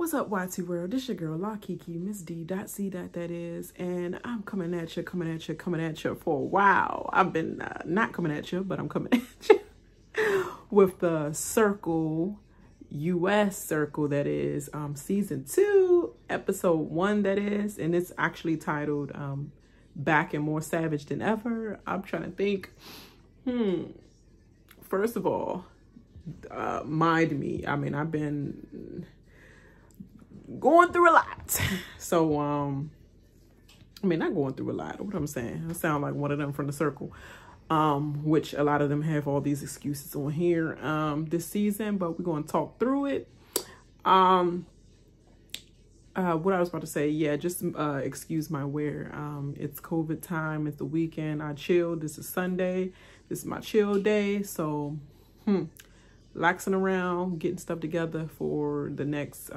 What's up, YT World? This your girl, La Kiki, Miss D.C. that is, and I'm coming at you for a while. I've been not coming at you, but I'm coming at you with the Circle, US Circle, that is, season 2, episode 1, that is, and it's actually titled Back and More Savage Than Ever. I'm trying to think. First of all, mind me, I mean, I've been going through a lot. So, I mean, not going through a lot. What I'm saying, I sound like one of them from the Circle, which a lot of them have all these excuses on here this season, but we're going to talk through it. What I was about to say, yeah, just excuse my wear. It's COVID time. It's the weekend. I chilled. This is Sunday. This is my chill day. So, laxing around, getting stuff together for the next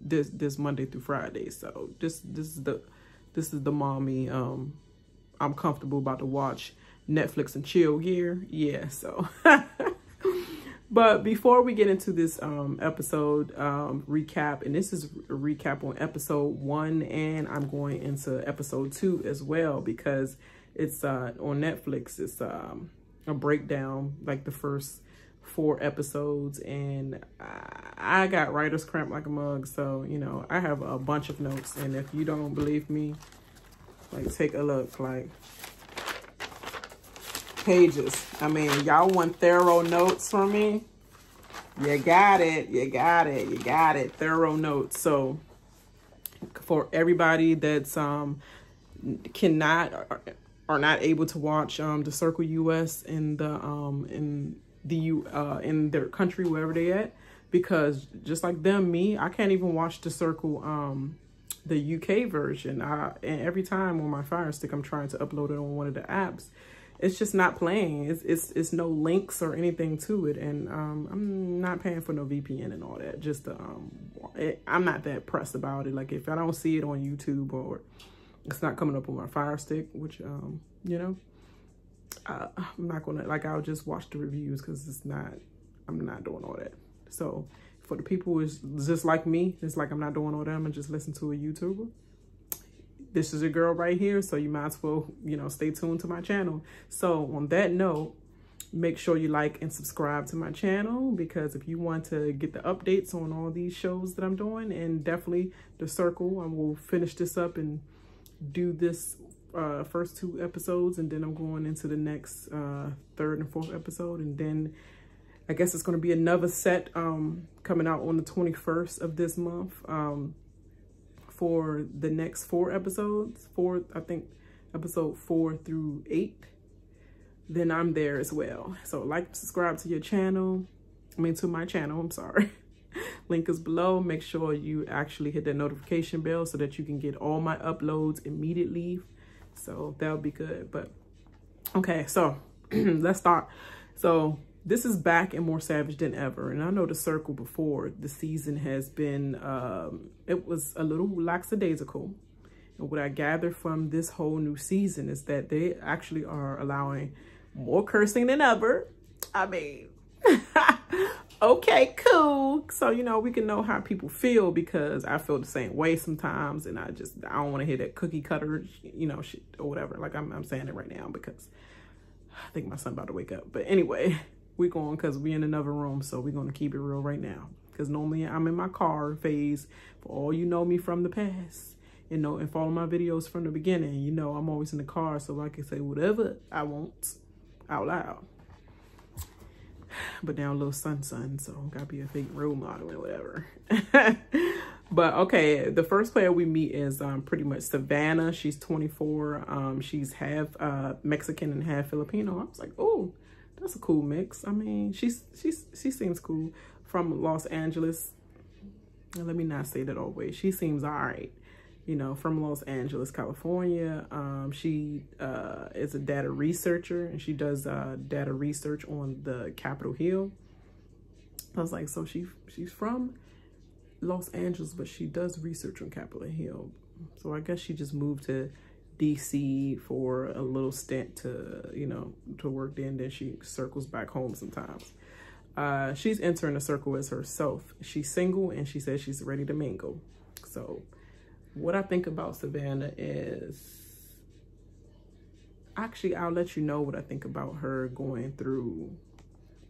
this Monday through Friday. So this is the mommy I'm comfortable about to watch Netflix and chill gear. Yeah, so but before we get into this episode recap, and this is a recap on episode 1, and I'm going into episode 2 as well, because it's on Netflix. It's a breakdown, like the first 4 episodes, and I got writer's cramp like a mug, so you know, I have a bunch of notes, and if you don't believe me, like, take a look, like, pages. I mean, y'all want thorough notes from me? You got it, thorough notes. So for everybody that's cannot are not able to watch the Circle US in their country, wherever they at, because just like them, I can't even watch the Circle the UK version, and every time on my Fire Stick I'm trying to upload it on one of the apps, it's just not playing. It's no links or anything to it, and I'm not paying for no VPN and all that. Just I'm not that pressed about it. Like, if I don't see it on YouTube or it's not coming up on my Fire Stick, which you know, I'm not gonna, like, I'll just watch the reviews, because I'm not doing all that. So for the people who's just like me, it's like, I'm not doing all that, I'm gonna just listen to a YouTuber. This is a girl right here, so you might as well, you know, stay tuned to my channel. So on that note, make sure you like and subscribe to my channel, because if you want to get the updates on all these shows that I'm doing, and definitely the Circle, I will finish this up and do this first 2 episodes, and then I'm going into the next 3rd and 4th episode, and then I guess it's going to be another set coming out on the 21st of this month for the next 4 episodes, I think episode 4 through 8. Then I'm there as well. So like, subscribe to your channel, to my channel, I'm sorry. Link is below. Make sure you actually hit that notification bell so that you can get all my uploads immediately. So that'll be good. But okay, so let's start. So this is Back and More Savage Than Ever, and I know the Circle before the season has been it was a little lackadaisical, and what I gathered from this whole new season is that they actually are allowing more cursing than ever. I mean, okay, cool. So, you know, we can know how people feel, because I feel the same way sometimes, and I don't want to hear that cookie cutter, you know, shit or whatever. Like, I'm saying it right now because I think my son about to wake up. But anyway, we're going, because we're in another room, so we're going to keep it real right now, because normally I'm in my car phase. For all you know me from the past, and follow my videos from the beginning, you know I'm always in the car, so I can say whatever I want out loud. But now little son, so gotta be a fake role model and whatever. But okay, the first player we meet is pretty much Savannah. She's 24. She's half Mexican and half Filipino. I was like, oh, that's a cool mix. I mean, she seems cool. From Los Angeles. Let me not say that all the way. She seems all right. You know, from Los Angeles, California. She is a data researcher, and she does data research on the Capitol Hill. I was like, so she's from Los Angeles, but she does research on Capitol Hill. So I guess she just moved to DC for a little stint to, you know, to work there, and then she circles back home sometimes. She's entering the circle as herself. She's single and she says she's ready to mingle. So what I think about Savannah is, actually, I'll let you know what I think about her going through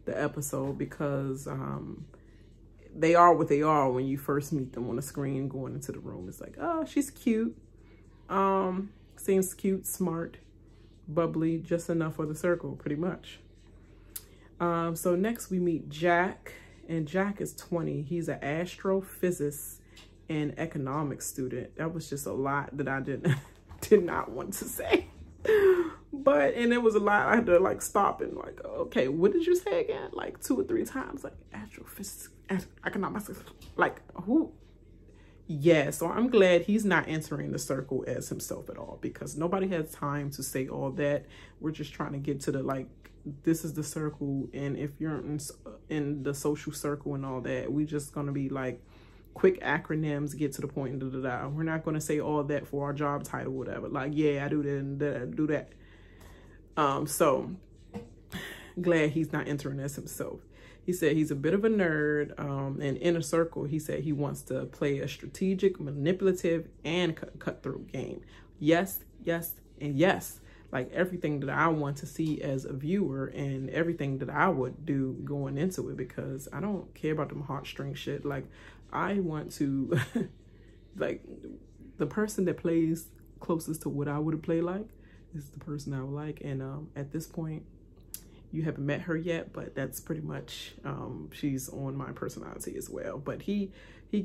the episode, because they are what they are when you first meet them on the screen going into the room. It's like, oh, she's cute. Seems cute, smart, bubbly, just enough for the circle, pretty much. So next we meet Jack, and Jack is 20. He's an astrophysicist and economics student. That was just a lot that I did not want to say. And it was a lot. I had to like stop and like, okay, what did you say again? Like 2 or 3 times, like astrophysics, economics, like who? Yeah, so I'm glad he's not entering the circle as himself at all, because nobody has time to say all that. We're just trying to get to the, like, this is the circle, and if you're in the social circle and all that, we just gonna be like quick acronyms, get to the point, da, da, da. We're not gonna say all that for our job title, whatever. Like, yeah, I do that and that, I do that. So glad he's not entering as himself. He said he's a bit of a nerd, and in a circle, he said he wants to play a strategic, manipulative, and cutthroat game. Yes, yes, and yes. Like everything that I want to see as a viewer, and everything that I would do going into it, because I don't care about them heartstring shit. Like, I want to, like, the person that plays closest to what I would have played like is the person I would like. And at this point, you haven't met her yet, but that's pretty much, she's on my personality as well. But he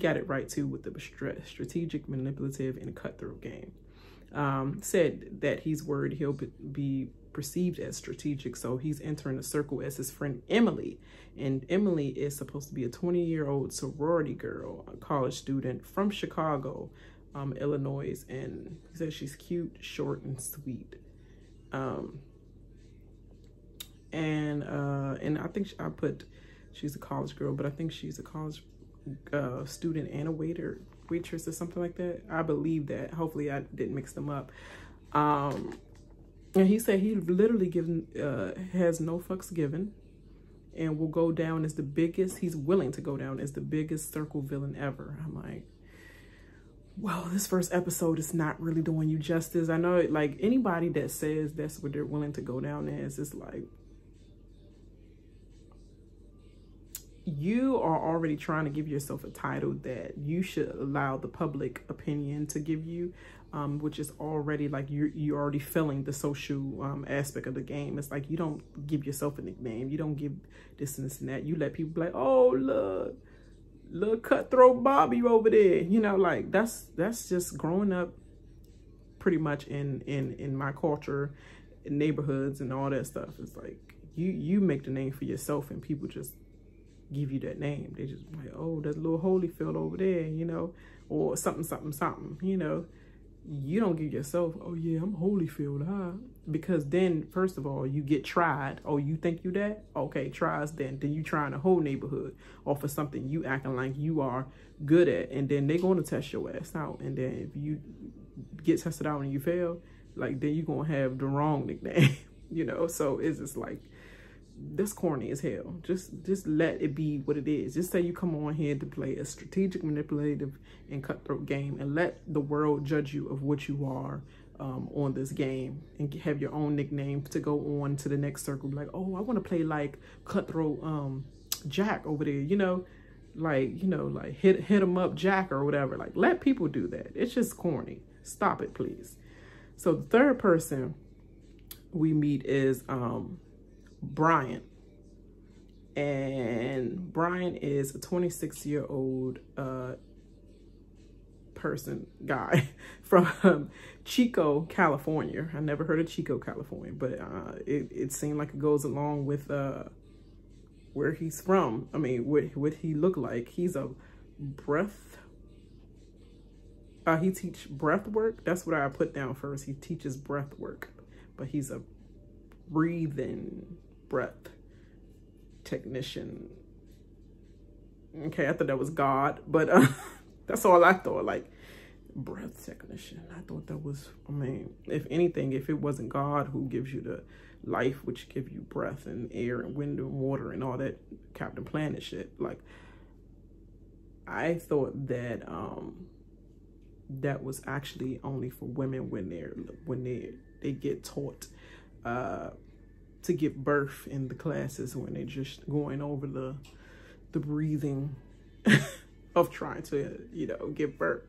got it right too with the strategic, manipulative, and cutthroat game. Said that he's worried he'll be perceived as strategic, so he's entering the circle as his friend Emily. And Emily is supposed to be a 20-year-old sorority girl, a college student from Chicago, Illinois, and he says she's cute, short, and sweet. And I think I put she's a college girl, but I think she's a college student and a waitress or something like that. I believe that. Hopefully I didn't mix them up. And he said he literally has no fucks given, and will go down as the biggest, he's willing to go down as the biggest circle villain ever. I'm like, well, this first episode is not really doing you justice. I know, like, anybody that says that's what they're willing to go down as, it's like, you are already trying to give yourself a title that you should allow the public opinion to give you, which is already like you're already feeling the social aspect of the game. It's like you don't give yourself a nickname. You don't give this and this and that. You let people be like, oh, look, cutthroat Bobby over there. You know, like that's just growing up pretty much in my culture, in neighborhoods and all that stuff. It's like you make the name for yourself, and people just give you that name. They just like, oh, that little Holyfield over there, you know, or something, something, something, you know. You don't give yourself, oh yeah, I'm Holyfield, huh? Because then, first of all, you get tried. Oh, you think you that? Okay, try us then. Then you trying the whole neighborhood off of something you acting like you are good at, and then they're going to test your ass out. And then if you get tested out and you fail, like, then you're going to have the wrong nickname, you know? So it's just like, that's corny as hell. Just let it be what it is. Just say you come on here to play a strategic, manipulative, and cutthroat game, and let the world judge you of what you are on this game, and have your own nickname to go on to the next circle. Like, oh, I want to play like cutthroat Jack over there, you know, like hit him up Jack or whatever. Like, let people do that. It's just corny. Stop it, please. So the third person we meet is Bryant. And Bryant is a 26-year-old guy from Chico, California. I never heard of Chico, California, but it seemed like it goes along with where he's from. I mean, what he looked like. He's a he teach breath work. That's what I put down first. He teaches breath work, but he's a breathing breath technician. Okay, I thought that was God, but that's all I thought, like breath technician. I thought that was, I mean, if anything, if it wasn't God who gives you life, which give you breath and air and wind and water and all that Captain Planet shit. Like, I thought that that was actually only for women when they get taught to give birth in the classes, when they're just going over the breathing of trying to, you know, give birth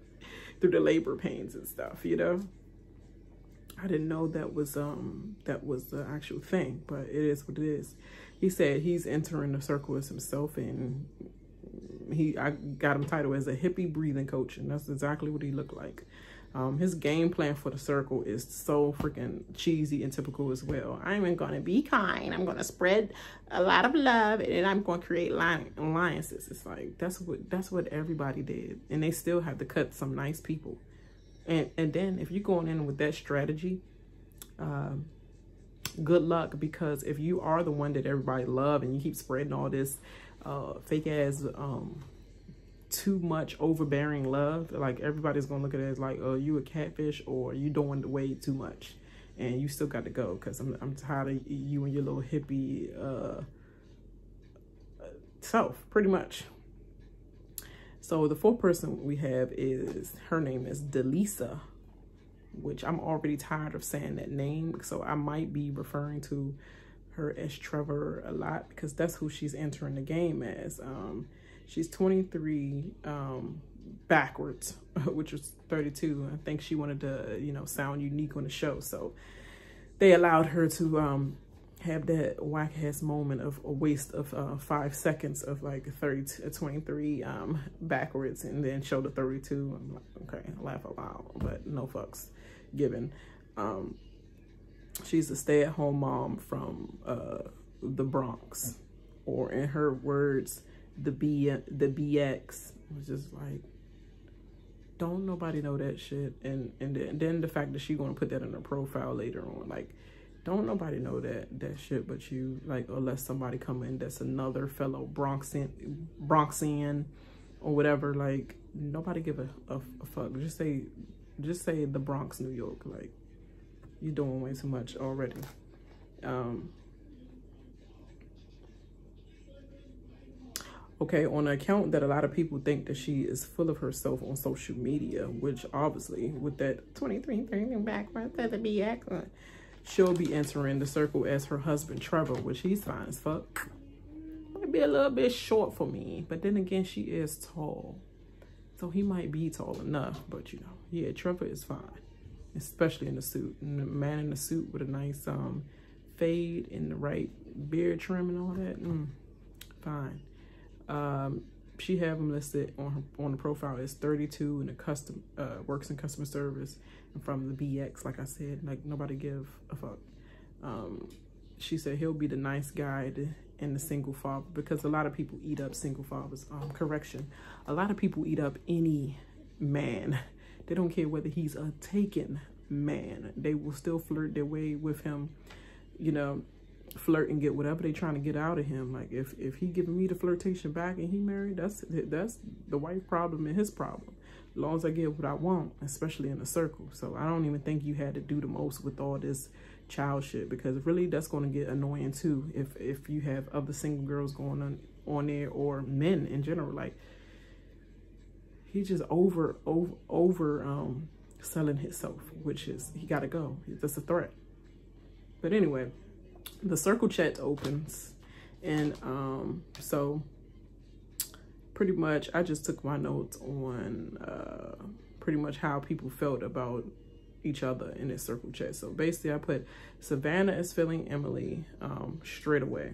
through the labor pains and stuff, you know. I didn't know that was the actual thing, but it is what it is. He said he's entering the circle as himself, and I got him titled as a hippie breathing coach, and that's exactly what he looked like. His game plan for the circle is so freaking cheesy and typical as well. I'm gonna be kind. I'm gonna spread a lot of love, and I'm gonna create alliances. It's like that's what everybody did, and they still have to cut some nice people. And then if you're going in with that strategy, good luck, because if you are the one that everybody love and you keep spreading all this fake ass too much overbearing love, like everybody's gonna look at it as like, oh, you a catfish, or you doing way too much, and you still got to go, because I'm tired of you and your little hippie self, pretty much. So the fourth person we have her name is Deleesa, which I'm already tired of saying that name, so I might be referring to her as Trevor a lot, because that's who she's entering the game as. She's 23 backwards, which was 32. I think she wanted to, you know, sound unique on the show, so they allowed her to have that whack ass moment of a waste of 5 seconds of like 23 backwards, and then show the 32. I'm like, okay, I laugh aloud, but no fucks given. She's a stay-at-home mom from the Bronx, or in her words, the BX. Was just like, don't nobody know that shit. And then the fact that she gonna put that in her profile later on, like, don't nobody know that shit but you, like, unless somebody come in that's another fellow Bronxian or whatever. Like, nobody give a fuck. Just say the Bronx, New York. Like, you're doing way too much already. Okay, on an account that a lot of people think that she is full of herself on social media, which obviously with that 23 backwards at the BX, she'll be entering the circle as her husband Trevor, which he's fine as fuck. Might be a little bit short for me, but then again, she is tall, so he might be tall enough. But you know, yeah, Trevor is fine, especially in the suit. And the man in the suit with a nice fade and the right beard trim and all that, fine. She have him listed on the profile as 32 and works in customer service, and from the BX, like I said, like nobody give a fuck. She said he'll be the nice guy and the single father, because a lot of people eat up single fathers. Correction, a lot of people eat up any man. They don't care whether he's a taken man. They will still flirt their way with him, you know, flirt and get whatever they trying to get out of him. Like, if he giving me the flirtation back and he married, that's the wife problem and his problem. As long as I get what I want, especially in a circle. So I don't even think you had to do the most with all this child shit, because really that's going to get annoying too if you have other single girls going on there, or men in general. Like, he just over selling himself, which is, he got to go. That's a threat. But anyway, the circle chat opens, and so pretty much I just took my notes on pretty much how people felt about each other in this circle chat. So basically I put Savannah is feeling Emily straight away.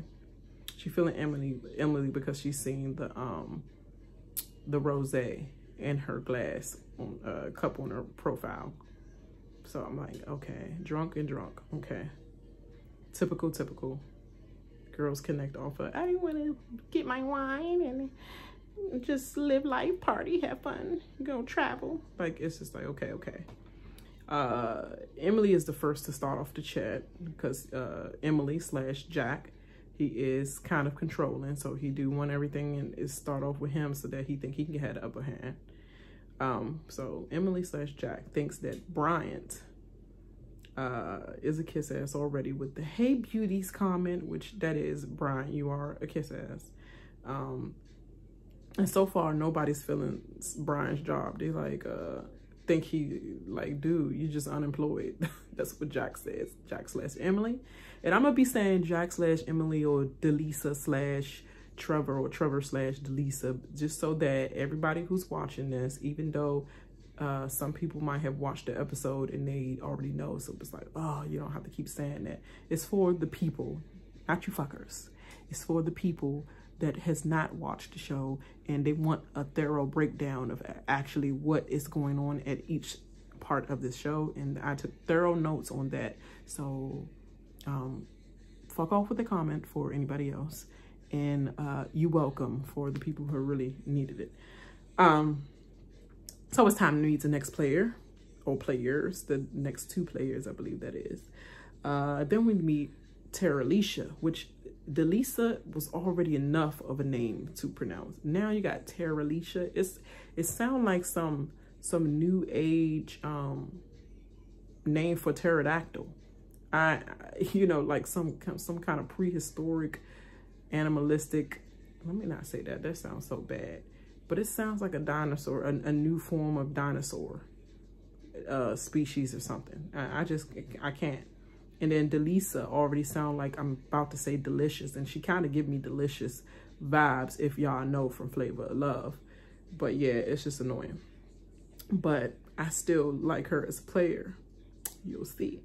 She feeling Emily because she's seen the rosé in her glass cup on her profile. So I'm like, okay, drunk, okay. Typical. Girls connect off of, I want to get my wine and just live life, party, have fun, go travel. Like, it's just like, okay. Emily is the first to start off the chat, because Emily / Jack, he is kind of controlling, so he do want everything and is start off with him so that he think he can have the upper hand. So Emily / Jack thinks that Bryant is a kiss ass already with the hey beauties comment, which that is Bryant, you are a kiss ass. And so far nobody's feeling Bryant's job. They like think he like, dude, you just unemployed. That's what Jack says, Jack/Emily. And I'm gonna be saying Jack/Emily or Deleesa/Trevor or Trevor/Deleesa, just so that everybody who's watching this, even though some people might have watched the episode and they already know, so it's like, oh, you don't have to keep saying that. It's for the people, not you fuckers. It's for the people that has not watched the show and they want a thorough breakdown of actually what is going on at each part of this show. And I took thorough notes on that. So fuck off with the comment for anybody else. And you welcome for the people who really needed it. So it's time to meet the next player or players, the next two players, I believe that is. Then we meet Terilisha, which Deleesa was already enough of a name to pronounce. Now you got Terilisha. It sounds like some new age name for pterodactyl. You know, like some kind of prehistoric animalistic. Let me not say that. That sounds so bad. But it sounds like a dinosaur, a new form of dinosaur species or something. I can't. And then Deleesa already sound like I'm about to say delicious, and she kind of give me delicious vibes, if y'all know from Flavor of Love. But yeah, it's just annoying. But I still like her as a player. You'll see.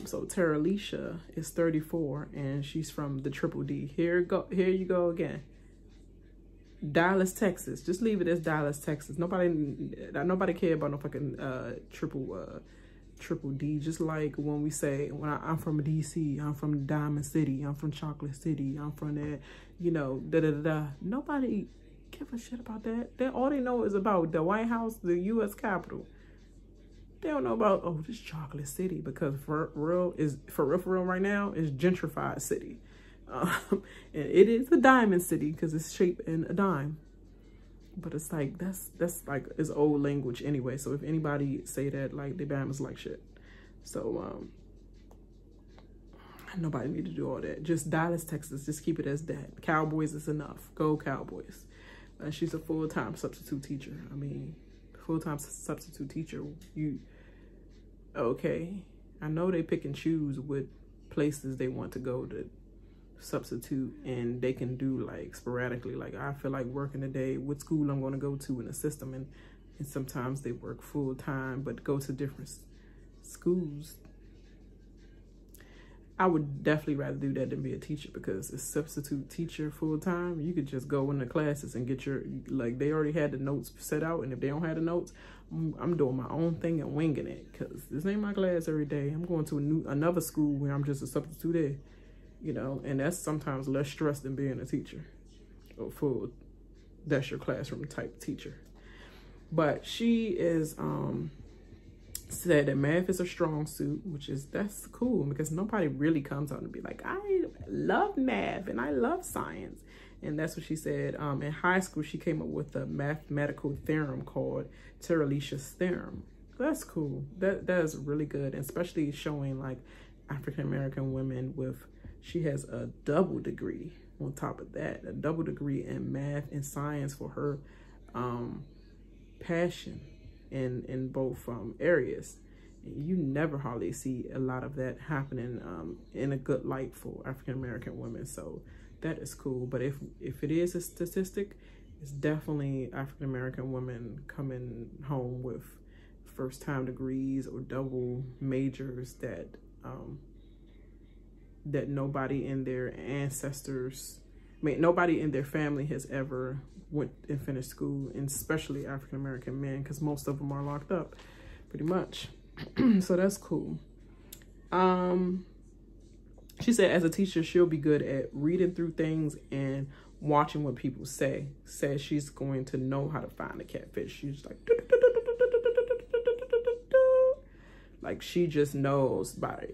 So Terilisha is 34 and she's from the Triple D. Here you go again. Dallas, Texas. Just leave it as Dallas, Texas. Nobody care about no fucking triple D. Just like when we say, I'm from DC, I'm from Diamond City, I'm from Chocolate City, I'm from that, you know, Nobody give a shit about that. All they know is about the White House, the U.S. Capitol. They don't know about, oh, this Chocolate City, because for real right now is gentrified city. And it is a diamond city because it's shaped in a dime. But it's like, that's like, it's old language anyway. So if anybody say that, like, the Bama's like shit. So, nobody need to do all that. Just Dallas, Texas. Just keep it as that. Cowboys is enough. Go Cowboys. She's a full-time substitute teacher. I mean, full-time substitute teacher. Okay. I know they pick and choose what places they want to go to substitute, and they can do like sporadically, like I feel like working a day, what school I'm going to go to in the system, and sometimes they work full-time but go to different schools. I would definitely rather do that than be a teacher, because a substitute teacher full-time, you could just go in the classes and get your, like, they already had the notes set out, and if they don't have the notes, I'm doing my own thing and winging it, because this ain't my class every day. I'm going to another school where I'm just a substitute there. You know, and that's sometimes less stress than being a teacher or that's your classroom type teacher. But she is said that math is a strong suit, that's cool, because nobody really comes out and be like, I love math and I love science. And that's what she said. In high school, she came up with a mathematical theorem called Terilisha's theorem. That's cool. That is really good, and especially showing like African-American women with, she has a double degree on top of that, a double degree in math and science for her passion in both areas. You never hardly see a lot of that happening in a good light for African-American women. So that is cool. But if it is a statistic, it's definitely African-American women coming home with first-time degrees or double majors that that nobody in their ancestors, nobody in their family has ever went and finished school, and especially African-American men, because most of them are locked up pretty much. So that's cool. She said as a teacher, she'll be good at reading through things and watching what people say. Says she's going to know how to find a catfish. She's like she just knows by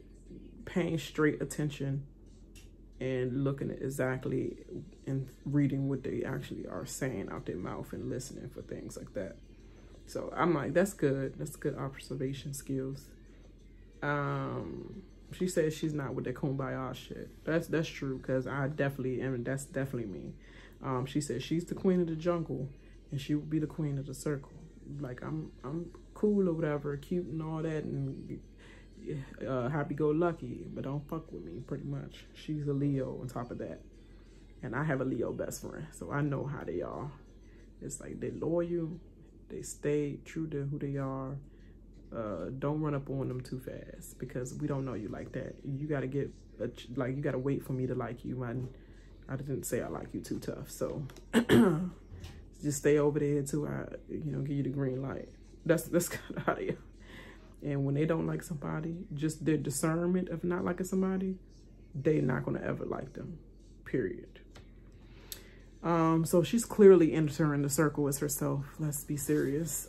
paying straight attention and looking at exactly and reading what they actually are saying out their mouth and listening for things like that. So I'm like, that's good. That's good observation skills. She says she's not with the kumbaya shit. That's true, because I definitely am. That's definitely me. She says she's the queen of the jungle and she will be the queen of the circle. Like, I'm cool or whatever, cute and all that, and happy-go-lucky, but don't fuck with me, pretty much. She's a Leo on top of that. And I have a Leo best friend, so I know how they are. It's like they loyal, they stay true to who they are. Don't run up on them too fast, because we don't know you like that. You gotta get, you gotta wait for me to like you. I didn't say I like you too tough, so just stay over there till I, give you the green light. That's kind of how they are. And when they don't like somebody, just their discernment of not liking somebody, they're not gonna ever like them, period. So she's clearly entering the circle as herself. Let's be serious.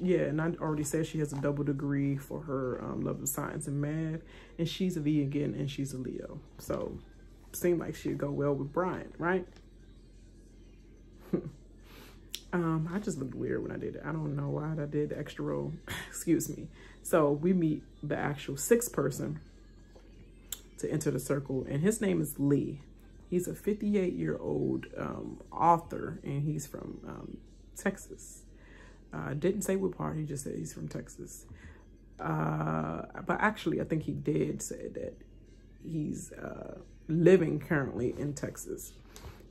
Yeah, and I already said she has a double degree for her love of science and math, and she's a vegan and she's a Leo. So seemed like she'd go well with Bryant, right? I just looked weird when I did it. I don't know why I did the extra roll. Excuse me. So we meet the actual sixth person to enter the circle, and his name is Lee. He's a 58-year-old author, and he's from Texas. Didn't say what part, he just said he's from Texas. But actually, I think he did say that he's living currently in Texas.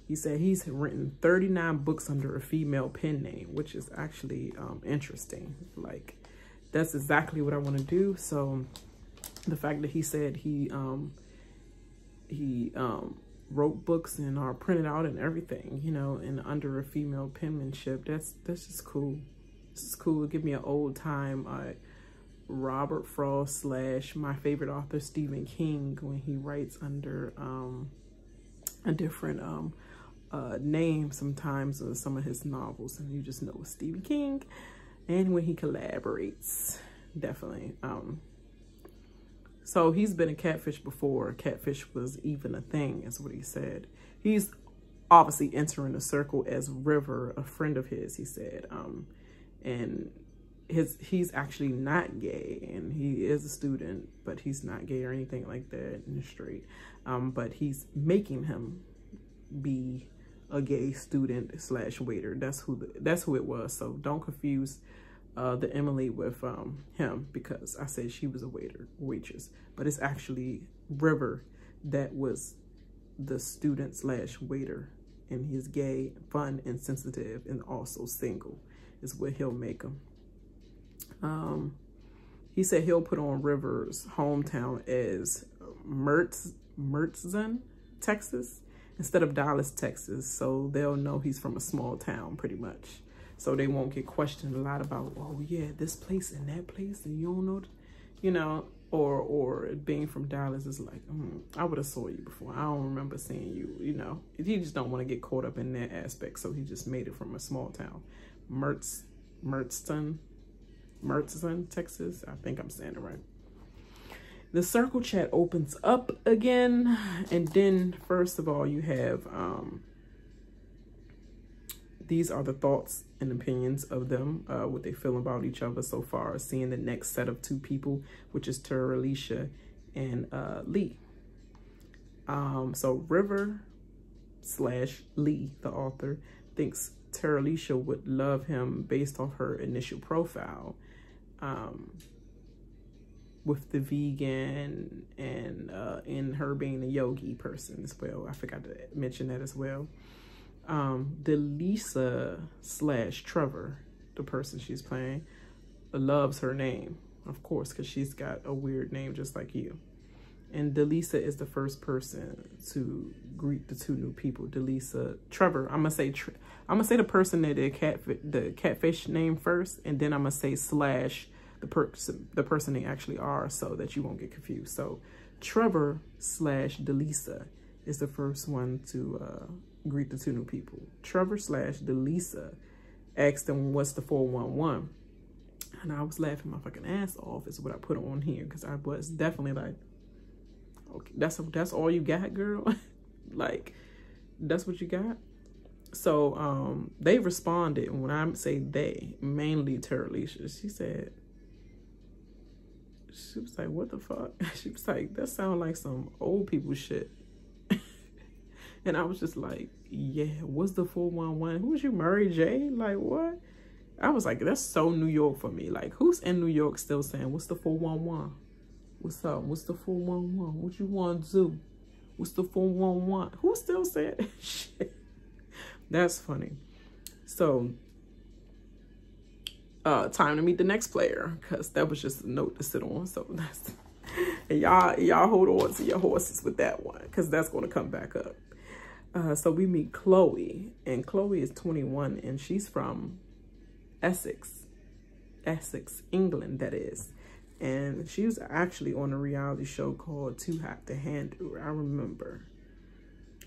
He said he's written 39 books under a female pen name, which is actually interesting. Like, that's exactly what I want to do. So the fact that he said he wrote books and are printed out and everything, and under a female penmanship, that's just cool. This is cool. Give me an old time Robert Frost / my favorite author Stephen King, when he writes under a different name sometimes of some of his novels, and you just know it's Stephen King. And when he collaborates, definitely. So he's been a catfish before. Catfish was even a thing, is what he said. He's obviously entering the circle as River, a friend of his, he said. And he's actually not gay, and he is a student, but he's not gay or anything like that in the street. But he's making him be a gay student / waiter. That's who it was. So don't confuse the Emily with him, because I said she was a waitress, but it's actually River that was the student / waiter, and he's gay, fun, and sensitive, and also single is what he'll make him. He said he'll put on River's hometown as Mertzon, Texas, instead of Dallas, Texas, so they'll know he's from a small town, pretty much. So they won't get questioned a lot about, oh yeah, this place and that place, and you don't know, or being from Dallas is like, I would have saw you before. I don't remember seeing you, He just don't want to get caught up in that aspect, so he just made it from a small town. Mertzon, Texas. I think I'm saying it right. The circle chat opens up again, and then first of all, you have these are the thoughts and opinions of them, what they feel about each other so far, seeing the next set of two people, which is Terilisha and Lee. So River / Lee, the author, thinks Terilisha would love him based off her initial profile, with the vegan and in her being a yogi person as well. I forgot to mention that as well. Deleesa / Trevor, the person she's playing, loves her name, of course, because she's got a weird name just like you. And Deleesa is the first person to greet the two new people. Deleesa, Trevor. I'm gonna say the person that did the catfish name first, and then I'm gonna say / the person they actually are, so that you won't get confused. So Trevor / Deleesa is the first one to greet the two new people. Trevor / Deleesa asked them, what's the 411? And I was laughing my fucking ass off is what I put on here, because I was definitely like, okay, that's all you got, girl? Like, that's what you got? So they responded, and when I say they, mainly Terilisha, she said She was like, what the fuck? She was like, that sounds like some old people shit. And I was just like, yeah, what's the 411? Who's you, Murray J? Like, what? I was like, that's so New York for me. Like, who's in New York still saying, what's the 411? What's up? What's the 411? What you want to do? What's the 411? Who still saying that shit? That's funny. So, time to meet the next player, because that was just a note to sit on. So that's, and y'all hold on to your horses with that one, because that's going to come back up. So we meet Chloe, and Chloe is 21, and she's from Essex, England, that is. And she was actually on a reality show called Too Hot to Handle. I remember.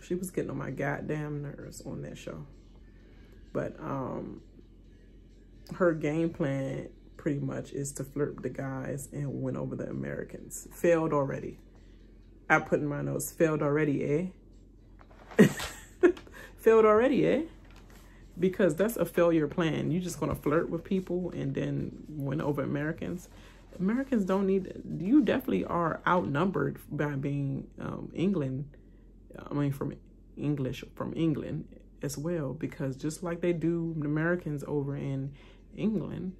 She was getting on my goddamn nerves on that show. But her game plan pretty much is to flirt with the guys and win over the Americans. Failed already. I put in my notes, failed already, eh? Failed already, eh? Because that's a failure plan. You're just gonna flirt with people and then win over Americans. Americans don't need, you definitely are outnumbered by being from England as well, because just like they do the Americans over in England,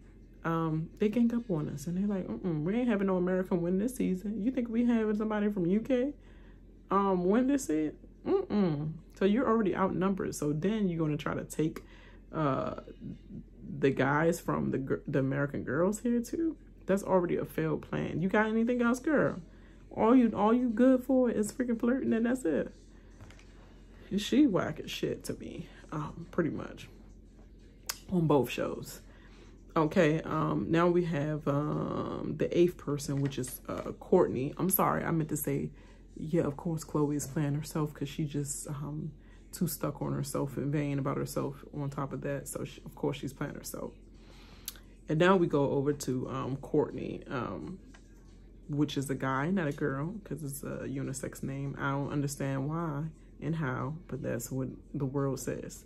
they gang up on us and they're like, we ain't having no American win this season. You think we having somebody from UK win this season? So you're already outnumbered. So then you're going to try to take the guys from the American girls here too. That's already a failed plan. You got anything else, girl? All you good for is freaking flirting, and that's it. She whack as shit to me, pretty much, on both shows. Okay, now we have the 8th person, which is Courtney. I'm sorry, I meant to say, yeah, of course Chloe is playing herself, because she just too stuck on herself and vain about herself on top of that. So of course she's playing herself. And now we go over to Courtney, which is a guy, not a girl, because it's a unisex name. I don't understand why and how, but that's what the world says.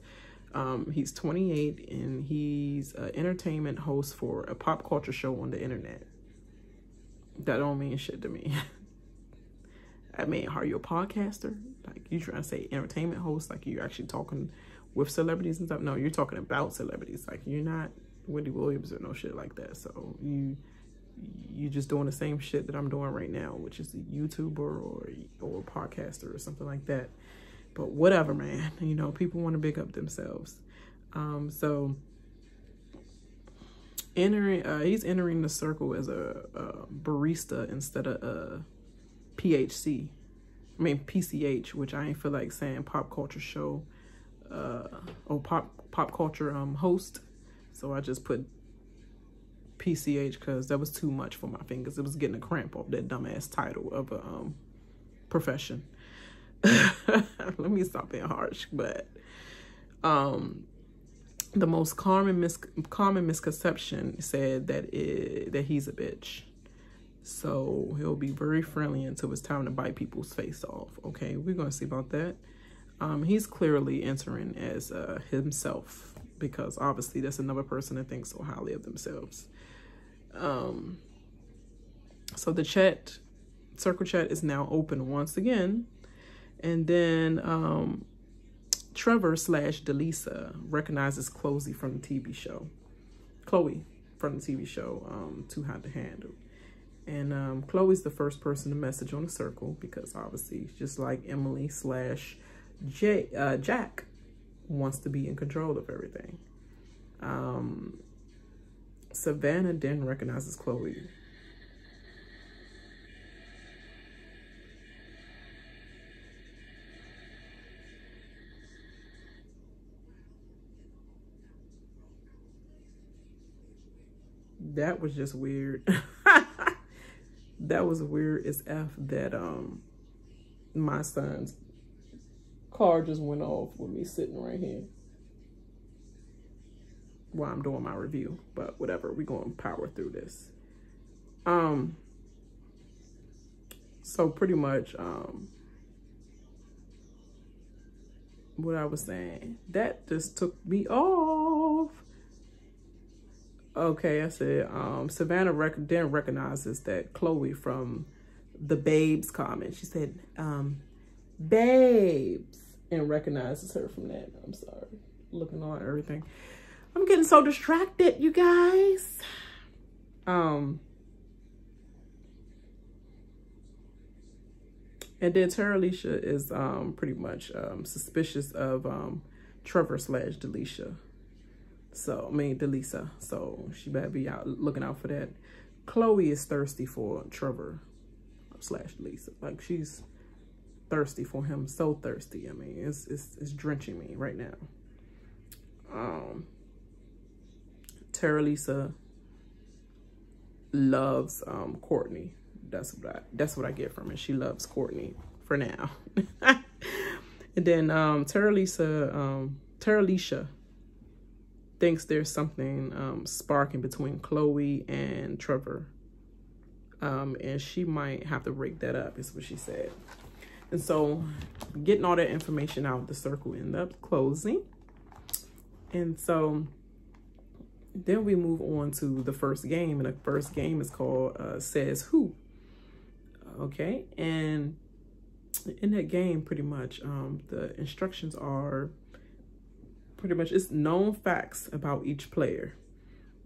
He's 28, and he's an entertainment host for a pop culture show on the internet. That don't mean shit to me. I mean, are you a podcaster? Like, you trying to say entertainment host, like you actually talking with celebrities and stuff? No, you're talking about celebrities. Like, you're not Wendy Williams or no shit like that. So you just doing the same shit that I'm doing right now, which is a YouTuber or a podcaster or something like that. But whatever, man. You know, people want to big up themselves. So he's entering the circle as a barista instead of a PCH, which I ain't feel like saying pop culture show or pop culture host. So I just put PCH because that was too much for my fingers. It was getting a cramp off that dumbass title of a profession. Let me stop being harsh. But the most common misconception said that he's a bitch. So he'll be very friendly until it's time to bite people's face off. Okay, we're gonna see about that. He's clearly entering as himself, because obviously that's another person that thinks so highly of themselves. So the circle chat is now open once again. And then Trevor / Deleesa recognizes Chloe from the TV show. Too Hot to Handle. And Chloe's the first person to message on the circle, because obviously, just like Emily / Jack wants to be in control of everything. Savannah then recognizes Chloe. That was just weird. That was weird as F that my son's car just went off with me sitting right here while I'm doing my review. But whatever, we're going to power through this. So pretty much what I was saying, that just took me off. Okay, I said, Savannah then recognizes that Chloe from the Babes comment. She said, Babes, and recognizes her from that. I'm sorry, looking on everything. I'm getting so distracted, you guys. And then Terilisha is pretty much suspicious of Trevor / Deleesa. So, I mean, Deleesa. So she better be looking out for that. Chloe is thirsty for Trevor / Deleesa. Like, she's thirsty for him. So thirsty. I mean, it's drenching me right now. Terilisha loves Courtney. That's what I get from it. She loves Courtney for now. And then Terilisha thinks there's something sparking between Chloe and Trevor. And she might have to break that up, is what she said. And so getting all that information out, the circle ended up closing. And so then we move on to the first game, and the first game is called Says Who. Okay, and in that game, pretty much, the instructions are pretty much, it's known facts about each player,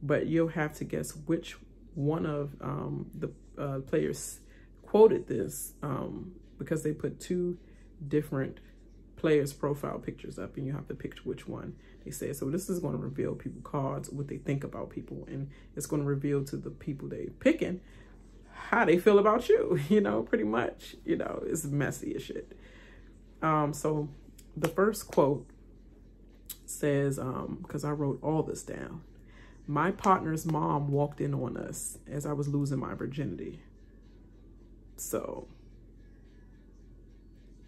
but you'll have to guess which one of the players quoted this, because they put two different players' profile pictures up, and you have to pick which one they say. So this is going to reveal people cards, what they think about people, and it's going to reveal to the people they picking how they feel about you, you know, pretty much. You know, it's messy as shit. So the first quote says, because I wrote all this down, my partner's mom walked in on us as I was losing my virginity. So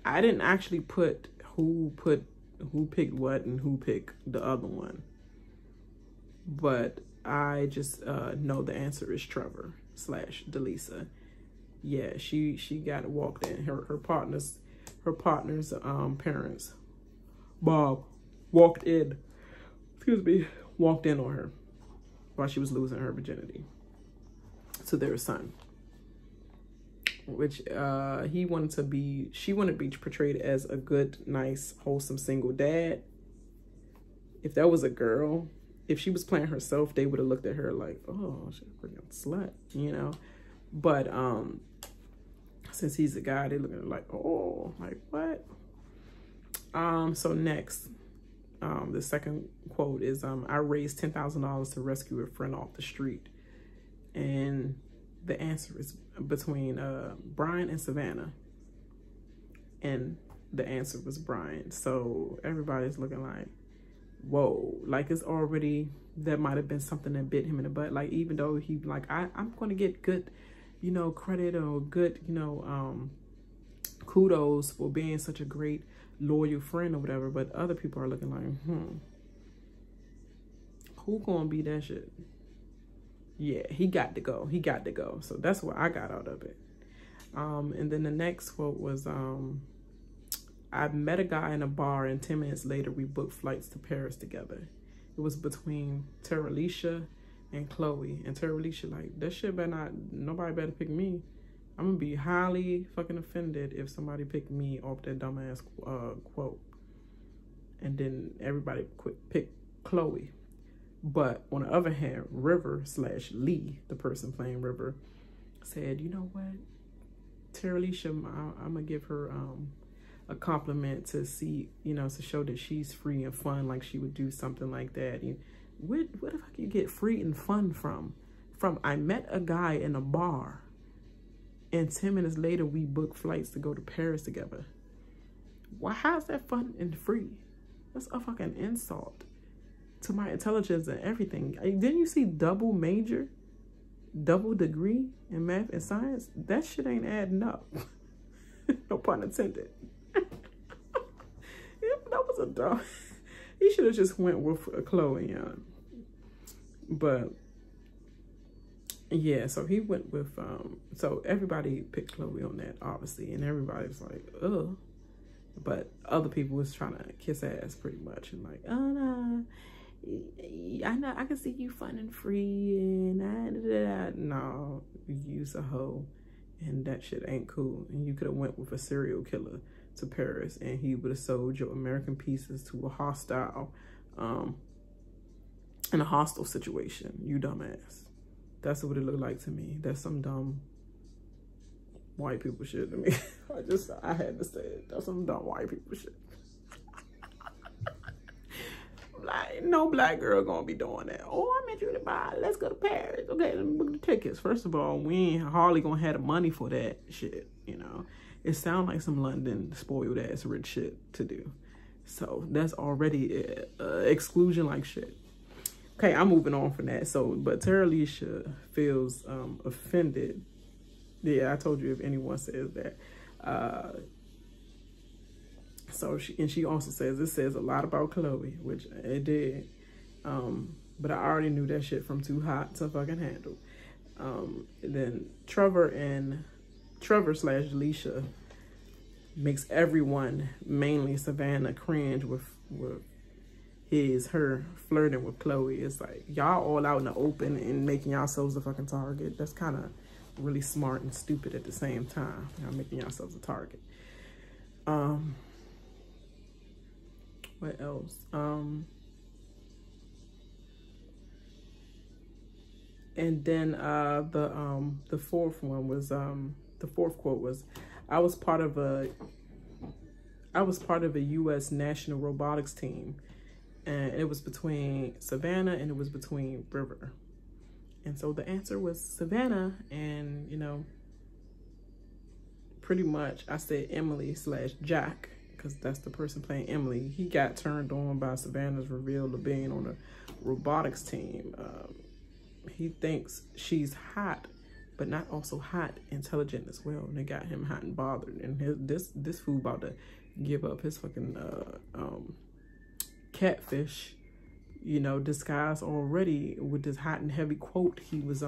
I didn't actually put who picked what and who picked the other one, but I just know the answer is Trevor / Deleesa. Yeah, she got walked in. Her partner's parents, Bob, walked in on her while she was losing her virginity to their son, which she wanted to be portrayed as a good, nice, wholesome single dad. If that was a girl, if she was playing herself, they would have looked at her like, oh, she's a freaking slut, you know. But since he's a guy, they look at her like, oh, like what? So next, the second quote is, I raised $10,000 to rescue a friend off the street. And the answer is between Bryant and Savannah. And the answer was Bryant. So everybody's looking like, whoa, like it's already, that might have been something that bit him in the butt. Like, even though he like, I'm going to get good, you know, credit or good, you know, kudos for being such a great loyal friend or whatever, but other people are looking like, who gonna be that shit? Yeah, he got to go. He got to go. So that's what I got out of it. And then the next quote was, I met a guy in a bar and 10 minutes later we booked flights to Paris together. It was between Terilisha and Chloe. And Terilisha like, that shit better not, nobody better pick me. I'm gonna be highly fucking offended if somebody picked me off that dumbass quote. And then everybody picked Chloe. But on the other hand, River / Lee, the person playing River, said, you know what, Terilisha, I'm gonna give her a compliment to see, you know, to show that she's free and fun, like she would do something like that. And what the fuck you get free and fun from? I met a guy in a bar and 10 minutes later we booked flights to go to Paris together. Why? How's that fun and free? That's a fucking insult to my intelligence and everything. Didn't you see double major, double degree in math and science? That shit ain't adding up. No pun intended. That was a dumb. He should have just went with Chloe, yeah. But yeah, so he went with so everybody picked Chloe on that, obviously, and everybody was like, ugh. But other people was trying to kiss ass pretty much and like, oh no, I know I can see you fun and free and no, you's a hoe, and that shit ain't cool. And you could have went with a serial killer to Paris, and he would have sold your American pieces to a hostile, in a hostile situation. You dumbass. That's what it looked like to me. That's some dumb white people shit to me. I had to say it. That's some dumb white people shit. Like, no black girl gonna be doing that. Oh, I met you to buy. Let's go to Paris. Okay, let me book the tickets. First of all, we ain't hardly gonna have the money for that shit, you know. It sounds like some London spoiled ass rich shit to do. So that's already exclusion like shit. Okay, I'm moving on from that. So, but Terilisha feels offended. Yeah, I told you if anyone says that. So she also says, this says a lot about Chloe, which it did. But I already knew that shit from Too Hot to fucking handle. Then Trevor / Deleesa makes everyone, mainly Savannah, cringe with her flirting with Chloe. It's like, y'all all out in the open and making yourselves a fucking target. That's kind of really smart and stupid at the same time. Y'all making yourselves a target. What else? And then the fourth one was the fourth quote was, I was part of a US national robotics team, and it was between Savannah and it was between River. And so the answer was Savannah, and you know, pretty much I said Emily / Jack, because that's the person playing Emily. He got turned on by Savannah's reveal of being on a robotics team. He thinks she's hot, but not also hot, intelligent as well. And it got him hot and bothered. And this fool about to give up his fucking catfish, you know, disguised already with this hot and heavy quote. He was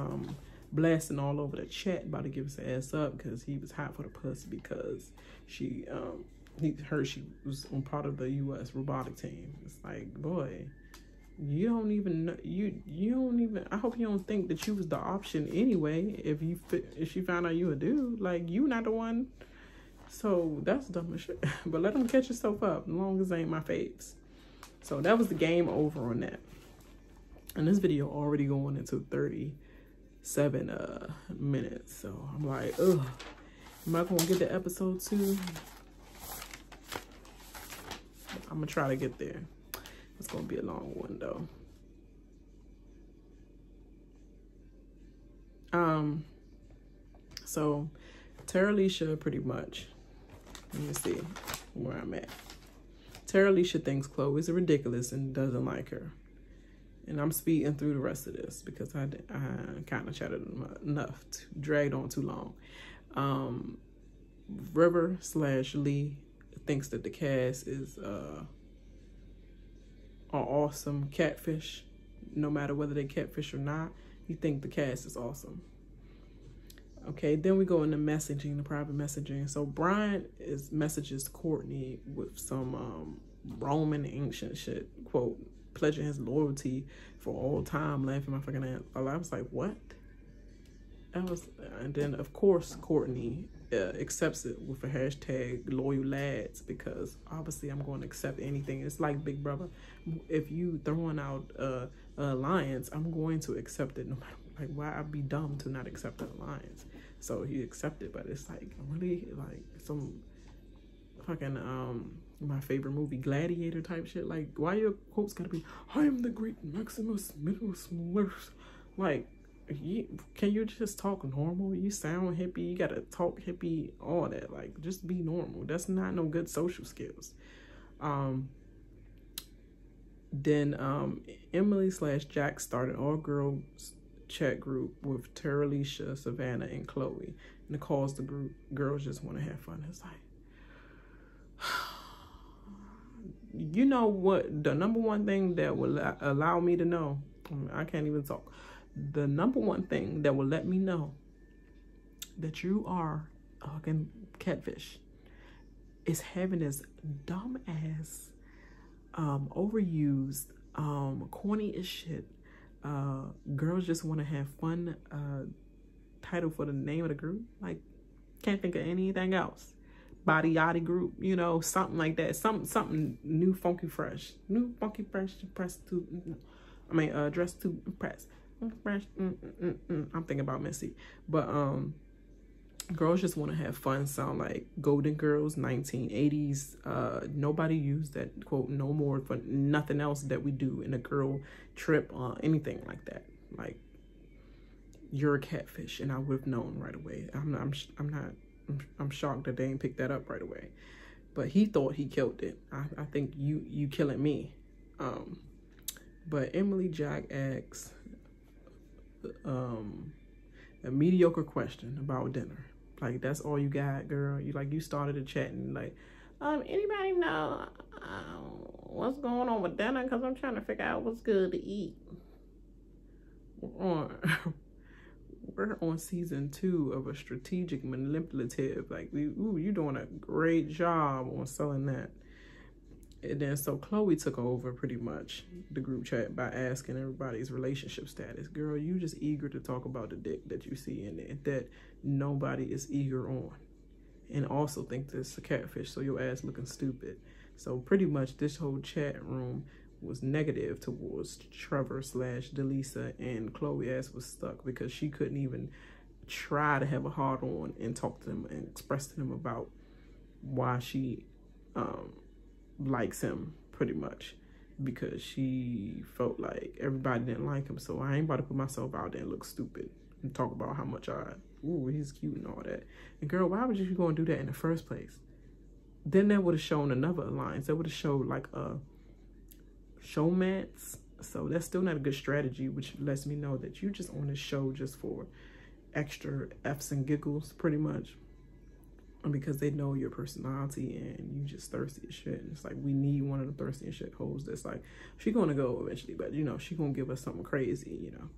blasting all over the chat, about to give his ass up because he was hot for the pussy, because he heard she was on part of the US robotic team. It's like, boy, you don't even know, you don't even, I hope you don't think that you was the option anyway. If she found out you a dude, like, you not the one. So that's dumb as shit. But let them catch yourself up, as long as it ain't my faves. So that was the game over on that. And this video already going into 37 minutes. So I'm like, ugh, am I gonna get to episode 2? I'm gonna try to get there. It's gonna be a long one though. So Terilisha, pretty much, let me see where I'm at. Terilisha thinks Chloe is ridiculous and doesn't like her. And I'm speeding through the rest of this because I kind of chatted enough, dragged on too long. River / Lee thinks that the cast is are awesome catfish, no matter whether they catfish or not. You think the cast is awesome. Okay, then we go into messaging, the private messaging. So Bryant messages Courtney with some Roman ancient shit, quote, pledging his loyalty for all time, laughing my fucking ass. I was like, what? And then of course Courtney accepts it with a hashtag loyal lads, because obviously I'm going to accept anything. It's like Big Brother. If you throwing out an alliance, I'm going to accept it no matter. Like, why I'd be dumb to not accept the alliance? So he accepted, but it's like, really, like some fucking my favorite movie, Gladiator type shit. Like, why your quotes gotta be, I am the great Maximus Minimus? Like, can you just talk normal? You sound hippie, you gotta talk hippie, all that. Like, just be normal. That's not no good social skills. Then Emily / Jack started all girls chat group with Terilisha, Savannah, and Chloe. And it calls the group, girls just want to have fun. It's like, you know what, the number one thing that will allow me to know, I can't even talk. The number one thing that will let me know that you are a fucking catfish is having this dumb ass, overused Corny as shit. Girls just want to have fun. Title for the name of the group. Like, can't think of anything else. Body Yachty group, you know, something like that. Something new, funky, fresh. New, funky, fresh, dressed to impress. Fresh, I'm thinking about Missy. But, girls just want to have fun. Sound like Golden Girls, 1980s. Nobody used that quote no more for nothing else that we do in a girl trip or anything like that. Like, you're a catfish, and I would have known right away. I'm shocked that they didn't pick that up right away. But he thought he killed it. I think you killing me. But Emily Jack asks a mediocre question about dinner. Like, that's all you got, girl. You started a chat and like, anybody know what's going on with dinner? Because I'm trying to figure out what's good to eat. We're on season 2 of a strategic manipulative. Like, you're doing a great job on selling that. And then so Chloe took over pretty much the group chat by asking everybody's relationship status. Girl, you just eager to talk about the dick that you see in there that nobody is eager on. And also think this is a catfish, so your ass looking stupid. So pretty much this whole chat room was negative towards Trevor / Deleesa, and Chloe ass was stuck because she couldn't even try to have a hard on and talk to them and express to them about why she likes him, pretty much, because she felt like everybody didn't like him. So I ain't about to put myself out there and look stupid and talk about how much he's cute and all that. And girl, why would you go and do that in the first place? Then that would have shown another alliance. That would have showed like a showmance. So that's still not a good strategy, which lets me know that you just on this show just for extra F's and giggles, pretty much, because they know your personality and you just thirsty as shit. And it's like, we need one of the thirsty as shit hoes that's like, she gonna go eventually, but you know, she gonna give us something crazy, you know,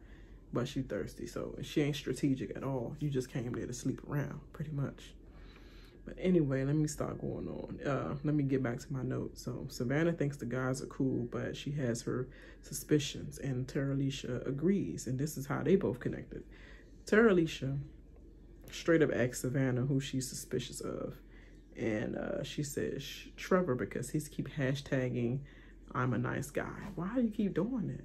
but she thirsty. So she ain't strategic at all. You just came there to sleep around, pretty much. But anyway, let me start going on. Let me get back to my notes. So Savannah thinks the guys are cool, but she has her suspicions, and Terilisha agrees. And this is how they both connected. Terilisha straight up asked Savannah who she's suspicious of. And she says Trevor, because he's keep hashtagging I'm a nice guy. Why do you keep doing that?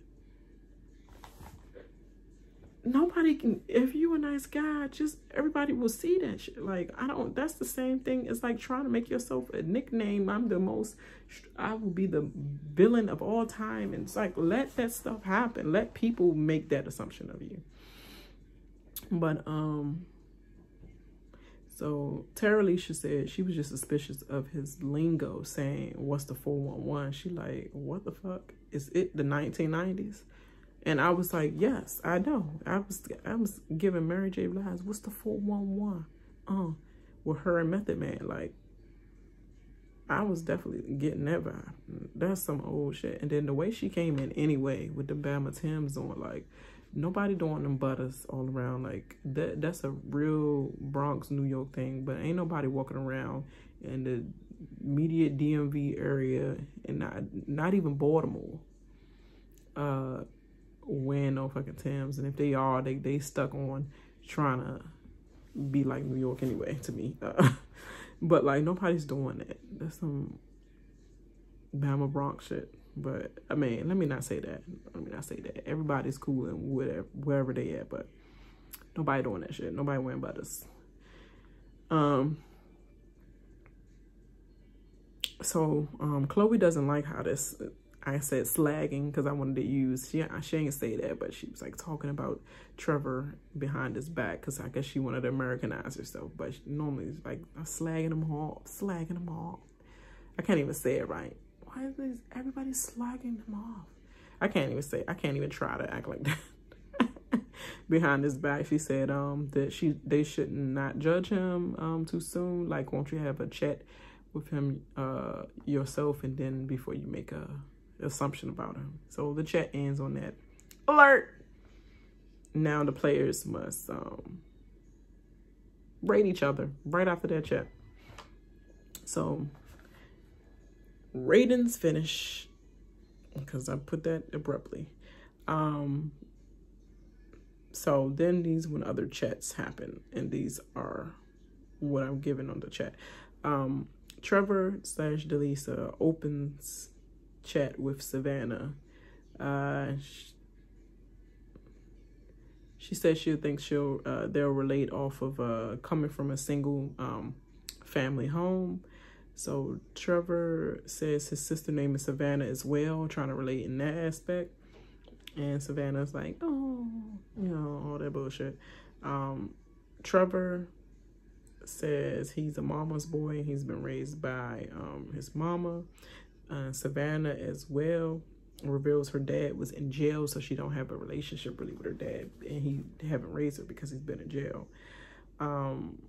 Nobody can, if you a nice guy, just everybody will see that shit. Like, that's the same thing as like trying to make yourself a nickname. I will be the villain of all time. And it's like, let that stuff happen. Let people make that assumption of you. But, so Terilisha said she was just suspicious of his lingo, saying, what's the 411? She like, what the fuck? Is it the 1990s? And I was like, yes, I know. I was giving Mary J. Blige, what's the 411? With her and Method Man. Like, I was definitely getting that vibe. That's some old shit. And then the way she came in anyway, with the Bama Timbs on, like, nobody doing them butters all around. Like, that's a real Bronx, New York thing. But ain't nobody walking around in the immediate DMV area, and not even Baltimore, wearing no fucking Timbs. And if they are, they stuck on trying to be like New York anyway, to me. But like, nobody's doing that. That's some Bama Bronx shit. But I mean, let me not say that. Everybody's cool and wherever they at, but nobody doing that shit. Nobody wearing butters. So Chloe doesn't like how this, I said slagging because I wanted to use, she ain't say that, but she was like talking about Trevor behind his back, because I guess she wanted to Americanize herself. But normally it's like slagging them off. I can't even say it right. Why is everybody slagging him off? I can't even try to act like that. Behind his back, she said that they should not judge him too soon. Like, won't you have a chat with him yourself, and then before you make a assumption about him. So the chat ends on that alert. Now the players must rate each other right after that chat. So ratings finish because I put that abruptly. So then these when other chats happen, and these are what I'm giving on the chat. Trevor / Deleesa opens chat with Savannah. She says she thinks they'll relate off of coming from a single family home. So Trevor says his sister name is Savannah as well, trying to relate in that aspect. And Savannah's like, oh, you know, all that bullshit. Trevor says he's a mama's boy. He's been raised by his mama. Savannah as well reveals her dad was in jail, so she don't have a relationship really with her dad, and he haven't raised her because he's been in jail. And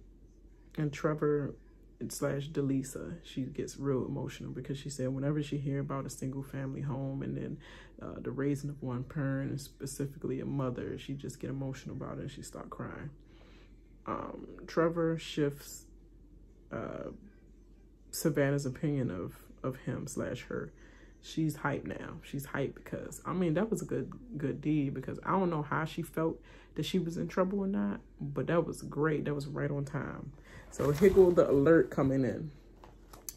Trevor / Deleesa, she gets real emotional because she said whenever she hear about a single family home and then the raising of one parent, and specifically a mother, she just get emotional about it and she start crying. Trevor shifts Savannah's opinion of him / her. She's hyped now. She's hyped because, I mean, that was a good deed, because I don't know how she felt that she was in trouble or not, but that was great. That was right on time. So here go the alert coming in.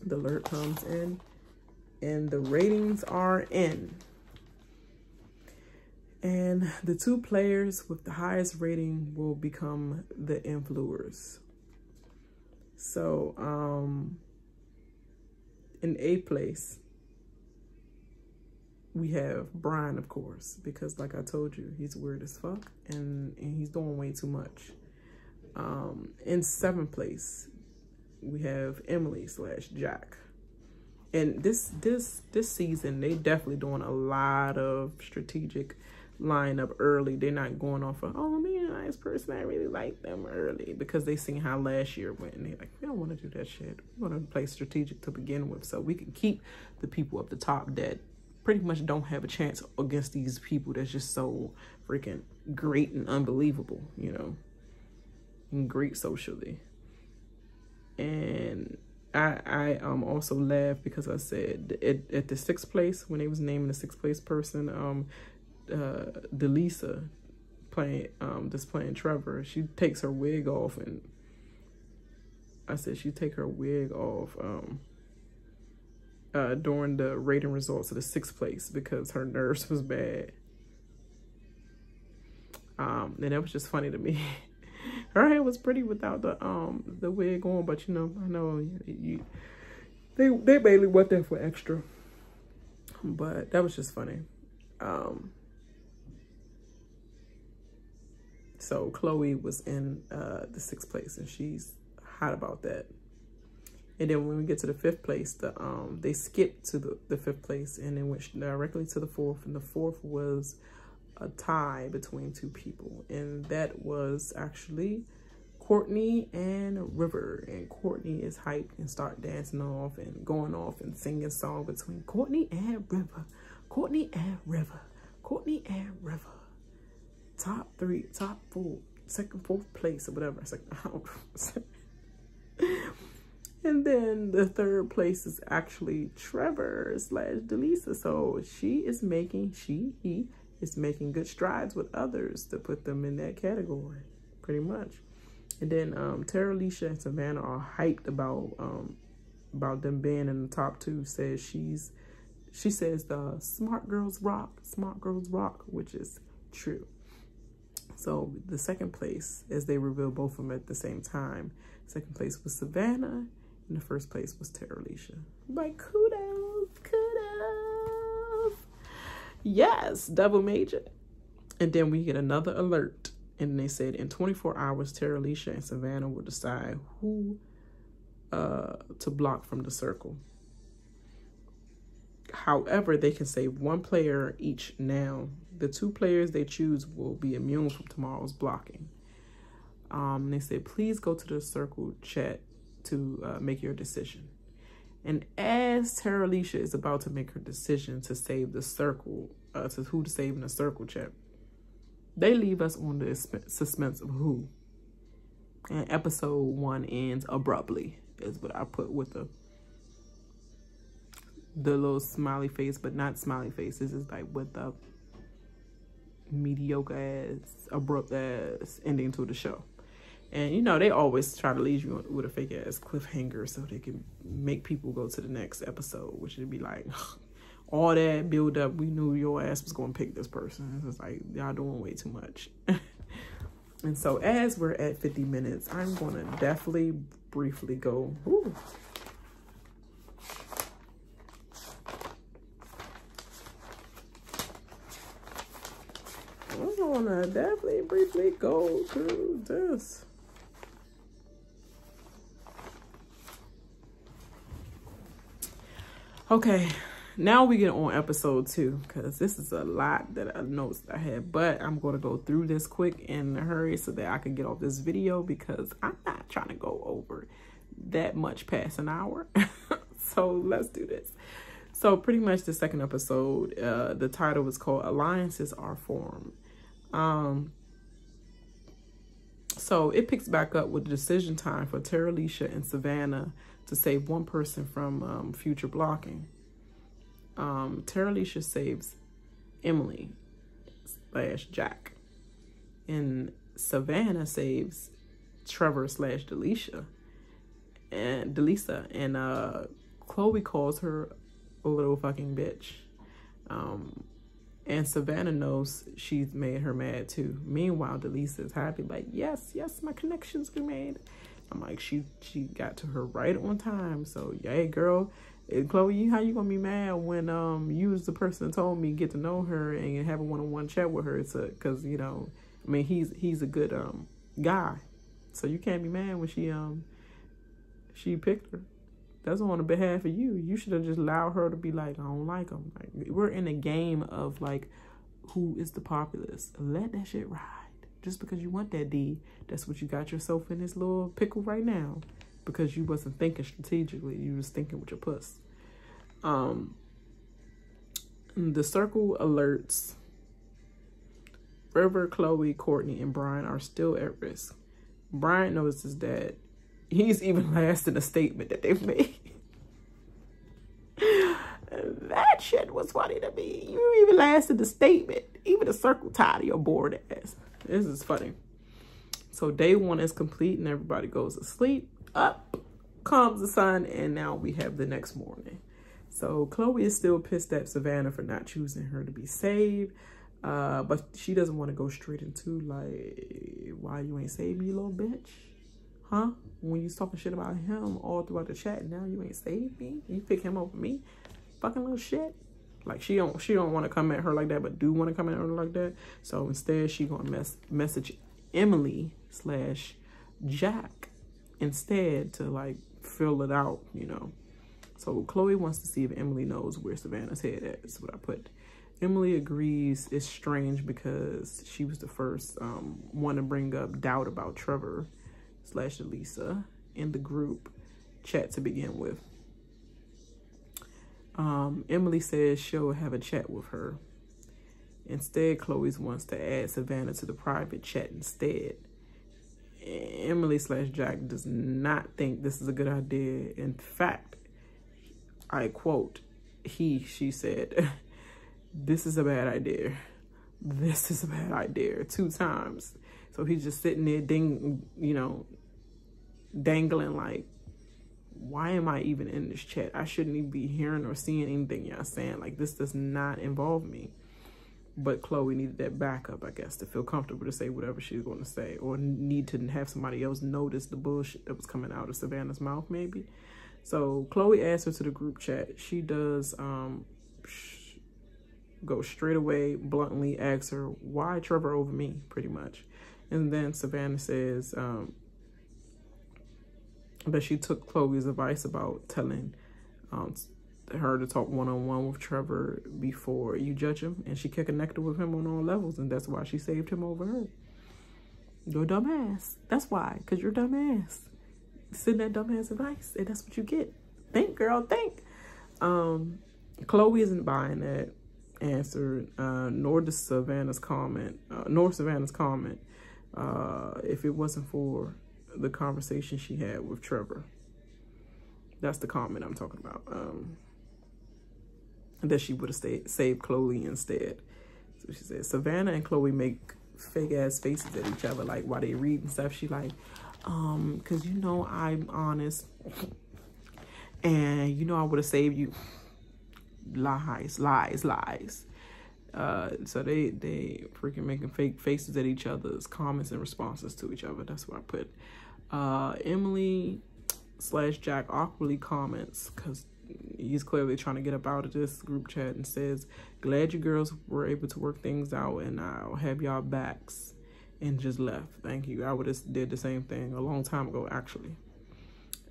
The alert comes in and the ratings are in. And the 2 players with the highest rating will become the influencers. So in 8th place, we have Bryant, of course, because like I told you, he's weird as fuck and he's doing way too much. In 7th place, we have Emily / Jack. And this season, they definitely doing a lot of strategic lineup early. They're not going off of, oh, man, nice person, I really like them early, because they seen how last year went and they're like, we don't want to do that shit. We want to play strategic to begin with, so we can keep the people up the top that pretty much don't have a chance against these people that's just so freaking great and unbelievable, you know, and great socially. And I also laughed because I said at the 6th place, when they was naming the 6th place person, Deleesa playing Trevor, she takes her wig off, and I said she take her wig off during the rating results of the 6th place because her nerves was bad. And that was just funny to me. Her hair was pretty without the wig on, but you know, I know they mainly went there for extra. But that was just funny. So Chloe was in the 6th place, and she's hot about that. And then when we get to the 5th place, they skipped to the 5th place and then went directly to the 4th. And the 4th was a tie between 2 people. And that was actually Courtney and River. And Courtney is hyped and start dancing off and going off and singing a song between Courtney and River. Courtney and River. Courtney and River. Top 3, top 4, 2nd, 4th place or whatever. It's like, and then the 3rd place is actually Trevor / Deleesa. So he is making good strides with others to put them in that category, pretty much. And then Terilisha and Savannah are hyped about them being in the top 2. She says the smart girls rock, which is true. So the 2nd place, as they reveal both of them at the same time, 2nd place was Savannah, and the 1st place was Terilisha. Like, kudos. Yes, double major. And then we get another alert, and they said in 24 hours, Terilisha and Savannah will decide who to block from the circle. However, they can save 1 player each now. The 2 players they choose will be immune from tomorrow's blocking. They said, please go to the circle chat to make your decision. And as Terilisha is about to make her decision to save the circle, to who to save in the circle chat, they leave us on the suspense of who. And episode 1 ends abruptly, is what I put with the the little smiley face, but not smiley face. This is like with the mediocre ass, abrupt ass ending to the show. And you know, they always try to leave you with a fake ass cliffhanger so they can make people go to the next episode, which would be like all that build up. We knew your ass was going to pick this person. It's like, y'all doing way too much. And so as we're at 50 minutes, I'm going to definitely briefly go. Ooh. I'm going to definitely briefly go through this. Okay, now we get on episode 2, because this is a lot that I noticed I had, but I'm going to go through this quick in a hurry so that I can get off this video, because I'm not trying to go over that much past an hour. So let's do this. So pretty much the second episode, the title was called Alliances Are Formed. So it picks back up with the decision time for Terilisha and Savannah to save one person from future blocking. Terilisha saves Emily / Jack, and Savannah saves Trevor / Deleesa, and Chloe calls her a little fucking bitch. And Savannah knows she's made her mad too. Meanwhile, Deleesa is happy, like, yes, my connections were made. I'm like, she got to her right on time. So, yay, girl. And Chloe, how you gonna be mad when you was the person that told me get to know her and have a one-on-one chat with her? It's because, you know, I mean, he's a good guy. So you can't be mad when she picked her. That's on behalf of you. You should have just allowed her to be like, I don't like him. Like, we're in a game of like, who is the populace? Let that shit ride. Just because you want that D, that's what you got yourself in this little pickle right now. Because you wasn't thinking strategically. You was thinking with your puss. The circle alerts River, Chloe, Courtney, and Bryant are still at risk. Bryant notices that he's even last in a statement that they've made. That shit was funny to me. You even last in the statement. Even the circle tied to your bored ass. This is funny. So day 1 is complete and everybody goes to sleep. Up comes the sun, and now we have the next morning. So Chloe is still pissed at Savannah for not choosing her to be saved. But she doesn't want to go straight into like, why you ain't saved me, you little bitch? Huh? When you was talking shit about him all throughout the chat, now you ain't saved me? You pick him over me? Fucking little shit. Like, she don't want to come at her like that, but do want to come at her like that. So instead, she gonna message Emily / Jack instead to like fill it out, you know. So Chloe wants to see if Emily knows where Savannah's head at. That's what I put. Emily agrees it's strange because she was the first one to bring up doubt about Trevor / Deleesa in the group chat to begin with. Emily says she'll have a chat with her. Instead, Chloe wants to add Savannah to the private chat instead. Emily / Jack does not think this is a good idea. In fact, I quote, she said, this is a bad idea. This is a bad idea 2 times. So he's just sitting there dangling like, why am I even in this chat? I shouldn't even be hearing or seeing anything y'all saying. Like, this does not involve me. But Chloe needed that backup, I guess, to feel comfortable to say whatever she's going to say, or need to have somebody else notice the bullshit that was coming out of Savannah's mouth, maybe. So Chloe adds her to the group chat. She does go straight away, bluntly asks her, why Trevor over me, pretty much. And then Savannah says that she took Chloe's advice about telling her to talk one-on-one with Trevor before you judge him, and she can connect with him on all levels, and that's why she saved him over her. You're a dumbass. That's why, because you're a dumbass. Send that dumbass advice, and that's what you get. Think, girl, think. Chloe isn't buying that answer, nor Savannah's comment. If it wasn't for the conversation she had with Trevor. That's the comment I'm talking about. that she would have saved Chloe instead. So she said, Savannah and Chloe make fake ass faces at each other, like while they read and stuff. She like, cause you know I'm honest, and you know I would have saved you. Lies, lies, lies. So they freaking making fake faces at each other's comments and responses to each other. That's what I put. Emily/Jack awkwardly comments, because he's clearly trying to get up out of this group chat, and says, glad you girls were able to work things out, and I'll have y'all backs, and just left. Thank you. I would have did the same thing a long time ago, actually.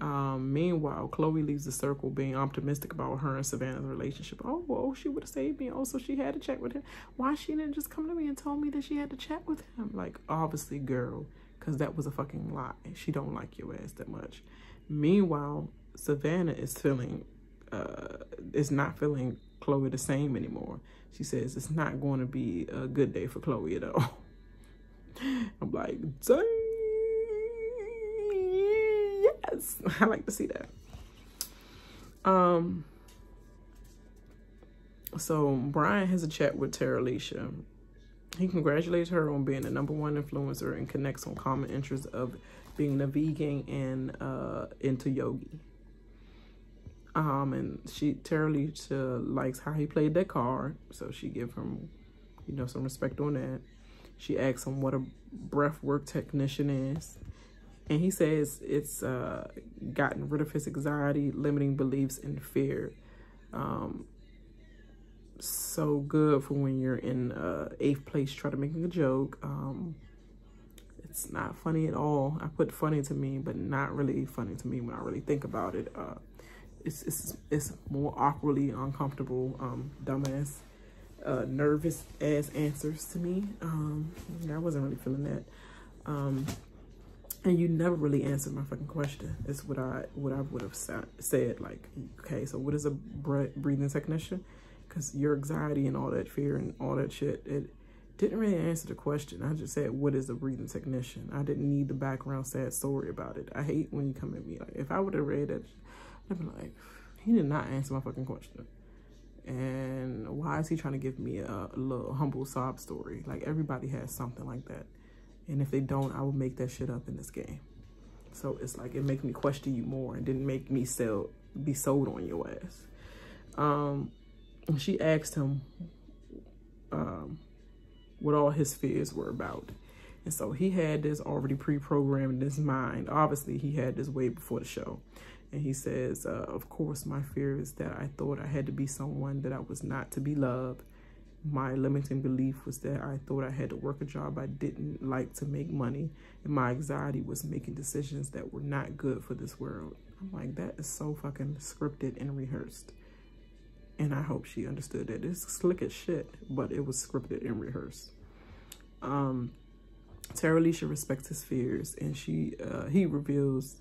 Meanwhile, Chloe leaves the circle being optimistic about her and Savannah's relationship. Oh, well, she would have saved me. Oh, so she had to chat with him. Why she didn't just come to me and told me that she had to chat with him? Like, obviously, girl, because that was a fucking lie. She don't like your ass that much. Meanwhile, Savannah is not feeling Chloe the same anymore. She says it's not going to be a good day for Chloe at all. I'm like, dang. Yes, I like to see that. So Bryant has a chat with Terilisha. He congratulates her on being the #1 influencer and connects on common interests of being a vegan and into yogi. And Terilisha likes how he played that card, so she give him, you know, some respect on that. She asks him what a breathwork technician is. And he says it's gotten rid of his anxiety, limiting beliefs, and fear. So good for when you're in 8th place, try to make a joke. It's not funny at all. I put funny to me, but not really funny to me when I really think about it. It's more awkwardly uncomfortable, dumbass, nervous ass answers to me. I wasn't really feeling that. And you never really answered my fucking question. It's what I would have said. Like, okay, so what is a breathing technician? Because your anxiety and all that fear and all that shit, it didn't really answer the question. I just said, what is a breathing technician? I didn't need the background sad story about it. I hate when you come at me. Like, if I would have read it, I'd be like, he did not answer my fucking question. And why is he trying to give me a little humble sob story? Like, everybody has something like that. And if they don't, I will make that shit up in this game. So it's like, it makes me question you more and didn't make me be sold on your ass. She asked him what all his fears were about. And so he had this already pre-programmed in his mind. Obviously, he had this way before the show. And he says, of course, my fear is that I thought I had to be someone that I was not to be loved. My limiting belief was that I thought I had to work a job I didn't like to make money. And my anxiety was making decisions that were not good for this world. I'm like, that is so fucking scripted and rehearsed. And I hope she understood that. It's slick as shit, but it was scripted and rehearsed. Terilisha respects his fears, and he reveals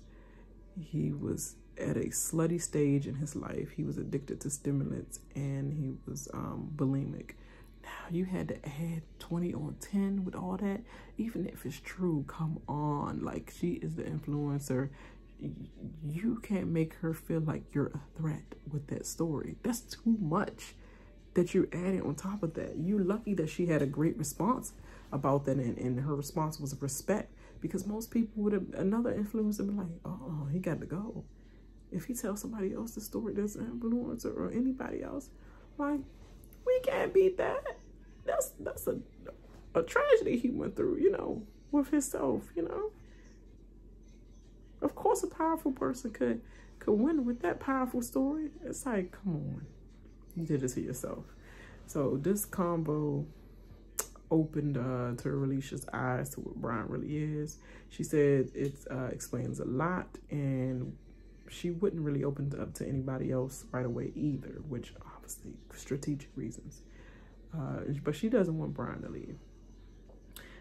he was at a slutty stage in his life. He was addicted to stimulants, and he was bulimic. Now, you had to add 20 on 10 with all that? Even if it's true, come on. Like, she is the influencer. You can't make her feel like you're a threat with that story. That's too much that you're adding on top of that. You're lucky that she had a great response about that, and her response was respect, because most people would have, another influencer would be like, oh, he got to go. If he tells somebody else the story, that's an influencer or anybody else, like, we can't beat that. That's a tragedy he went through, you know, with himself, you know. Of course, a powerful person could win with that powerful story. It's like, come on, you did it to yourself. So this combo opened Terilisha's eyes to what Bryant really is. She said it explains a lot, and she wouldn't really open up to anybody else right away either, which obviously strategic reasons. But she doesn't want Bryant to leave.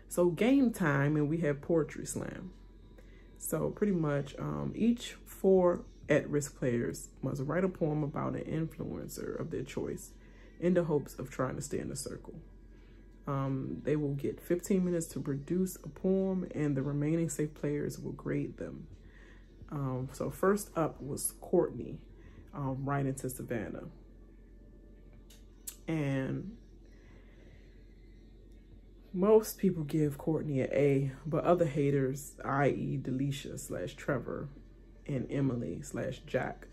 So game time, and we have poetry slam. So pretty much each 4 at-risk players must write a poem about an influencer of their choice in the hopes of trying to stay in the circle. They will get 15 minutes to produce a poem, and the remaining safe players will grade them. So first up was Courtney, writing to Savannah. And most people give Courtney an A, but other haters, i.e. Deleesa / Trevor and Emily / Jack,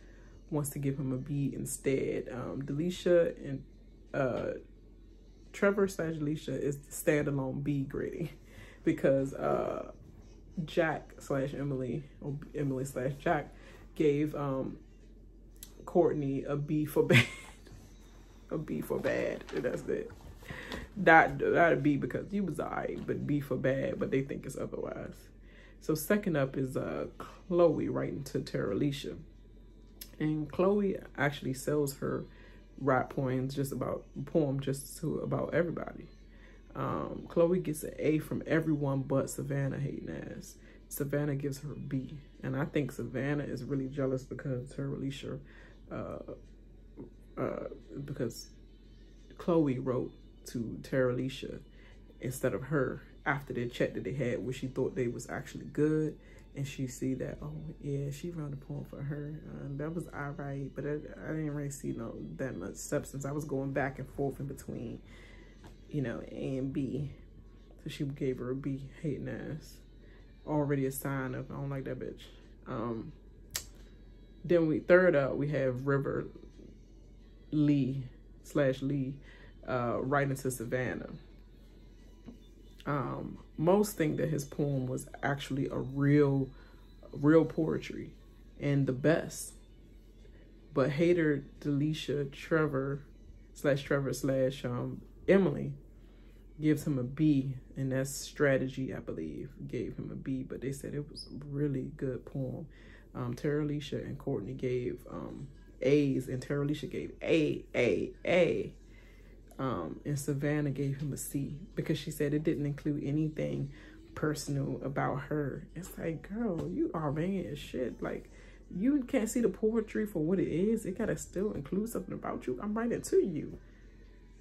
wants to give him a B instead. Deleesa and Trevor / Deleesa is the standalone B grading, because Jack / Emily, or Emily / Jack, gave Courtney a B for bad. A B for bad, and that's it. Not a B because he was alright, but B for bad, but they think it's otherwise. So second up is Chloe writing to Terilisha. And Chloe actually sells her rap poems just about everybody. Chloe gets an A from everyone but Savannah hating ass. Savannah gives her a B. And I think Savannah is really jealous because Terilisha, because Chloe wrote to Terilisha instead of her after the chat that they had, where she thought they was actually good, and she see that, oh yeah, she wrote a poem for her, that was alright, but I didn't really see that much substance. I was going back and forth in between, you know, A and B. So she gave her a B, hating ass. Already a sign of I don't like that bitch. Then third up we have River Lee / Lee writing to Savannah. Most think that his poem was actually a real poetry and the best. But hater Deleesa, Trevor / Emily gives him a B, and that's Strategy, I believe, gave him a B, but they said it was a really good poem. Terilisha and Courtney gave A's, and Terilisha gave A. And Savannah gave him a C because she said it didn't include anything personal about her. It's like, girl, you Armenian as shit. Like, you can't see the poetry for what it is. It gotta still include something about you. I'm writing to you.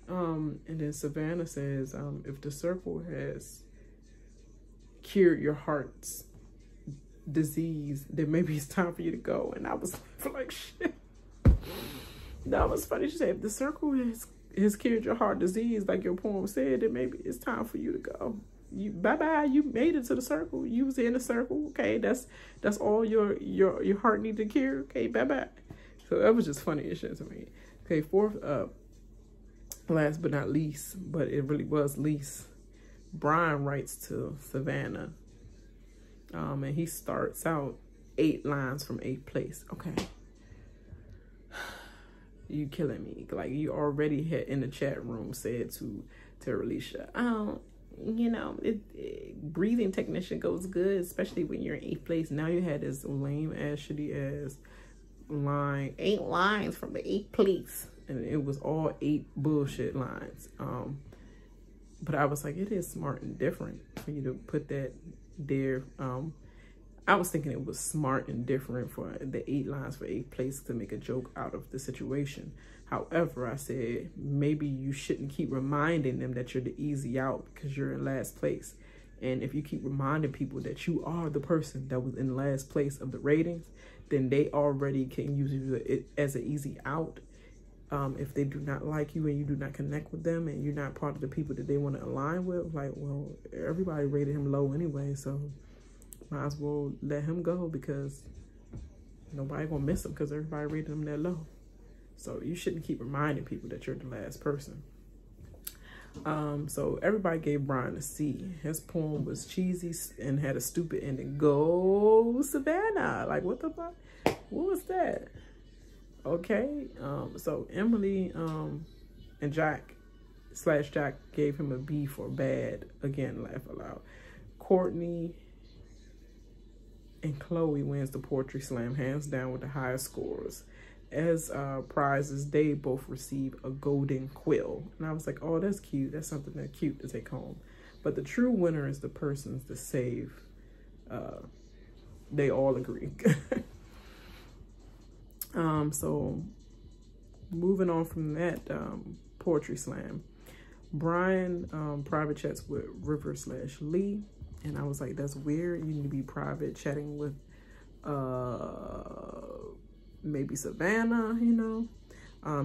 And then Savannah says, if the circle has cured your heart's disease, then maybe it's time for you to go. And I was like, shit. That was funny. She said, if the circle has cured your heart disease, like your poem said, then maybe it's time for you to go. You bye-bye. You made it to the circle. You was in the circle. Okay, that's all your heart needs to cure. Okay, bye-bye. So that was just funny as shit to me. Okay, fourth up, last but not least, but it really was least, Bryant writes to Savannah. And he starts out 8 lines from 8th place. Okay. You killing me. Like, you already had in the chat room said to Terilisha, you know, breathing technician goes good, especially when you're in 8th place. Now you had this lame ass, shitty ass line, 8 lines from the 8th place. And it was all 8 bullshit lines. But I was like, it is smart and different for you to put that there. I was thinking it was smart and different for the 8 lines for 8th place to make a joke out of the situation. However, I said, maybe you shouldn't keep reminding them that you're the easy out because you're in last place. And if you keep reminding people that you are the person that was in last place of the ratings, then they already can use you as an easy out. If they do not like you and you do not connect with them and you're not part of the people that they want to align with, like, well, everybody rated him low anyway, so might as well let him go because nobody gonna miss him because everybody rated him that low. So you shouldn't keep reminding people that you're the last person. So everybody gave Bryant a C. His poem was cheesy and had a stupid ending. Go Savannah. Like, what the fuck? What was that? Okay. So Emily and Jack / Jack gave him a B for bad. Again, laugh aloud. Courtney and Chloe wins the poetry slam hands down with the highest scores. As prizes, they both receive a golden quill. And I was like, oh, that's cute. That's something that's cute to take home. But the true winner is the persons that save. They all agree. So moving on from that poetry slam, Brian private chats with River / Lee. And I was like, that's weird. You need to be private chatting with maybe Savannah, you know.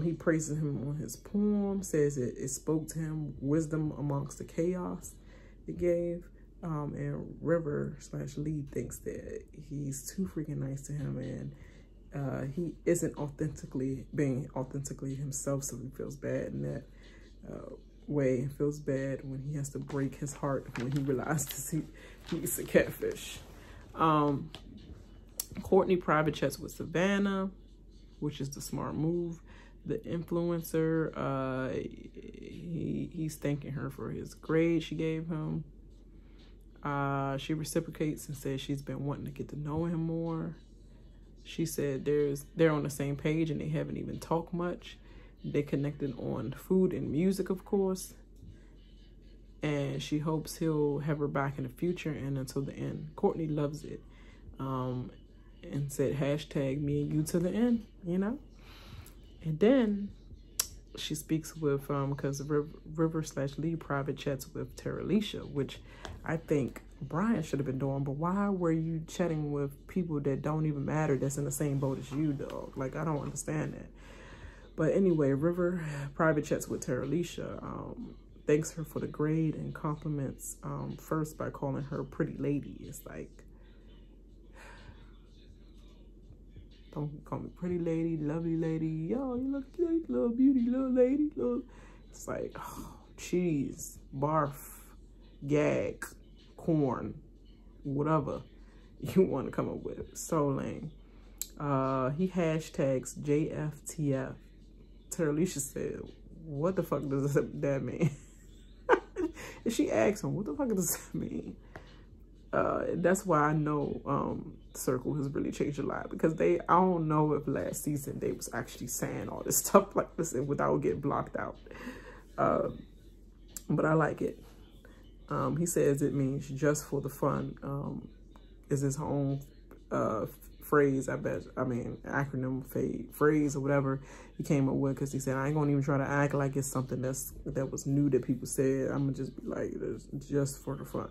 He praises him on his poem, says it spoke to him wisdom amongst the chaos it gave. And River/Lee thinks that he's too freaking nice to him, and he isn't being authentically himself, so he feels bad in that way, and feels bad when he has to break his heart when he realizes he's a catfish. Courtney private chats with Savannah, which is the smart move. The influencer, he's thanking her for his grade she gave him. She reciprocates and says she's been wanting to get to know him more. She said they're on the same page and they haven't even talked much. They connected on food and music, of course. And she hopes he'll have her back in the future and until the end. Courtney loves it. And said hashtag me and you to the end, you know? And then she speaks with, because River/Lee private chats with Terilisha, which I think Bryant should have been doing, but why were you chatting with people that don't even matter, that's in the same boat as you, dog? Like, I don't understand that. But anyway, River private chats with Terilisha, thanks her for the grade and compliments first by calling her pretty lady. It's like, don't call me pretty lady, lovely lady. Yo, you look cute, little beauty, little lady. Little. It's like, oh, cheese, barf, gag, corn, whatever you want to come up with. So lame. He hashtags JFTF. Terilisha said, what the fuck does that mean? And she asked him, what the fuck does that mean? That's why I know Circle has really changed a lot, because I don't know if last season they was actually saying all this stuff like this and without getting blocked out. But I like it. He says it means just for the fun. Is his own phrase, acronym phrase or whatever he came up with, because he said, I ain't gonna even try to act like it's something that was new that people said. I'm gonna just be like, it's just for the fun.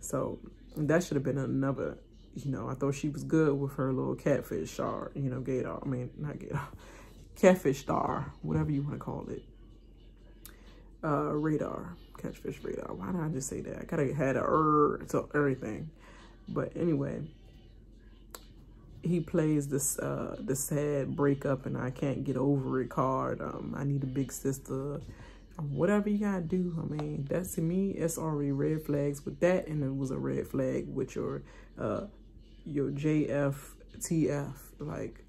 So that should have been another, you know, I thought she was good with her little catfish star, you know, catfish star, whatever you want to call it. Radar, catfish radar. Why did I just say that? I gotta had to everything. But anyway, he plays this the sad breakup and I can't get over it card. I need a big sister. Whatever you gotta do. I mean, that's, to me, it's already red flags with that, and it was a red flag with your JFTF, like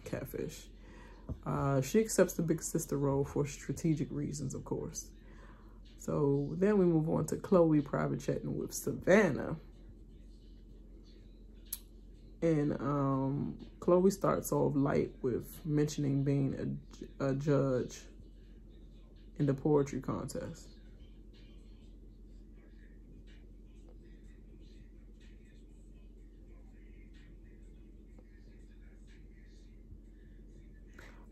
catfish. She accepts the big sister role for strategic reasons, of course. So then we move on to Chloe private chatting with Savannah. And Chloe starts off light with mentioning being a judge in the poetry contest.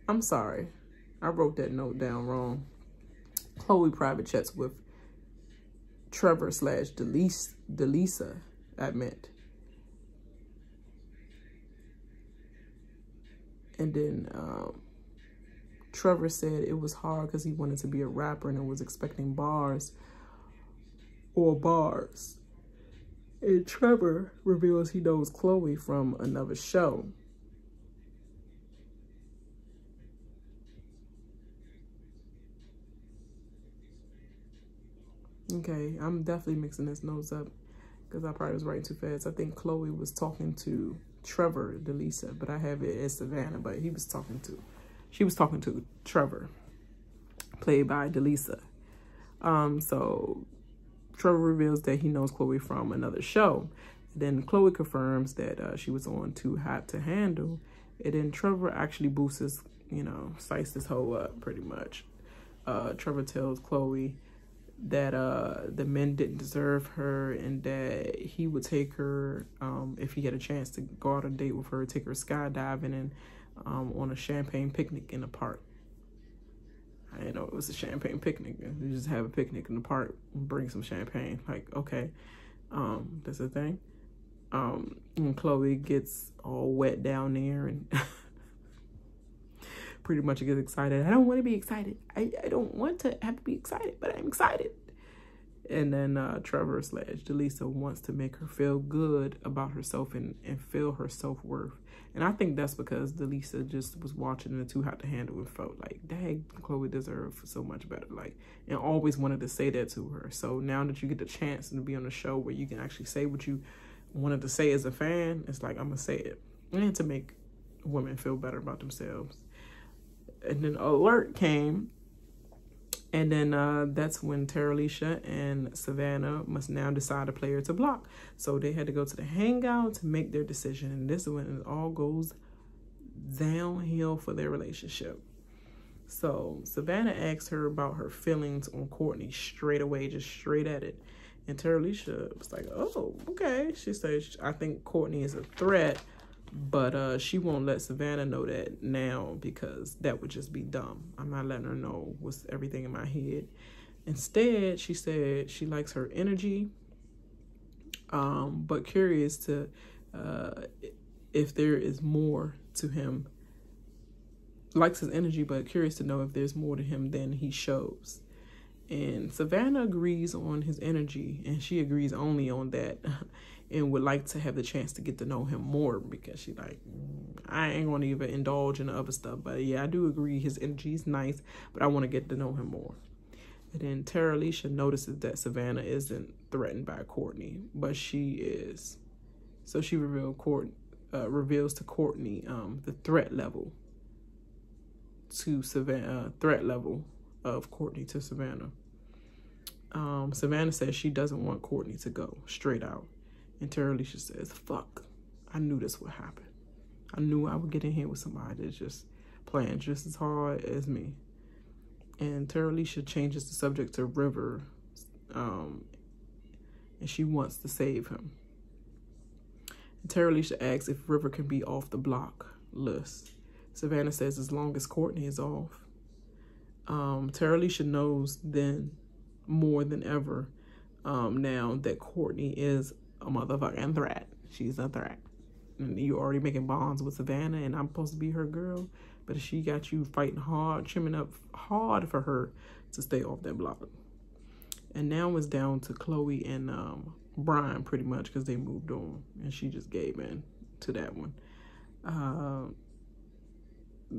I'm sorry, I wrote that note down wrong. Chloe private chats with Trevor/Deleesa, I meant. And then Trevor said it was hard because he wanted to be a rapper and was expecting bars. And Trevor reveals he knows Chloe from another show. Okay, I'm definitely mixing his notes up because I probably was writing too fast. I think Chloe was talking to Trevor, Deleesa, but I have it as Savannah, but she was talking to Trevor, played by Deleesa. So Trevor reveals that he knows Chloe from another show. Then Chloe confirms that she was on Too Hot to Handle. And then Trevor actually boosts his, spice this whole up pretty much. Trevor tells Chloe that the men didn't deserve her and that he would take her, if he had a chance to go out on a date with her, take her skydiving and on a champagne picnic in the park. I didn't know it was a champagne picnic. You just have a picnic in the park and bring some champagne. Like, okay, that's the thing. And Chloe gets all wet down there and pretty much gets excited. I don't want to be excited. I don't want to have to be excited, but I'm excited. And then Trevor / Deleesa wants to make her feel good about herself and feel her self-worth. And I think that's because Deleesa just was watching the Too Hot to Handle and felt like, dang, Chloe deserved so much better. Like, and always wanted to say that to her. So now that you get the chance to be on a show where you can actually say what you wanted to say as a fan, it's like, I'm going to say it. And to make women feel better about themselves. And then alert came. And then that's when Terilisha and Savannah must now decide a player to block. So they had to go to the hangout to make their decision. And this is when it all goes downhill for their relationship. So Savannah asked her about her feelings on Courtney straight away, just straight at it. And Terilisha was like, oh, okay. She says, I think Courtney is a threat, but she won't let Savannah know that now because that would just be dumb. I'm not letting her know what's everything in my head. Instead, she said she likes her energy, but curious to if there is more to him. Likes his energy, but curious to know if there's more to him than he shows. And Savannah agrees on his energy, and she agrees only on that. And would like to have the chance to get to know him more because she like, I ain't gonna even indulge in the other stuff. But yeah, I do agree his energy is nice, but I want to get to know him more. And then Terilisha notices that Savannah isn't threatened by Courtney, but she is. So she reveals to Courtney the threat level to Savannah, threat level of Courtney to Savannah. Savannah says she doesn't want Courtney to go straight out. And Terilisha says, fuck, I knew this would happen. I knew I would get in here with somebody that's just playing just as hard as me. And Terilisha changes the subject to River, and she wants to save him. And Terilisha asks if River can be off the block list. Savannah says as long as Courtney is off. Terilisha knows then more than ever now that Courtney is a motherfucking threat. She's a threat. And you already making bonds with Savannah, and I'm supposed to be her girl, but she got you fighting hard, trimming up hard for her to stay off that block. And now it's down to Chloe and Bryant pretty much because they moved on, and she just gave in to that one.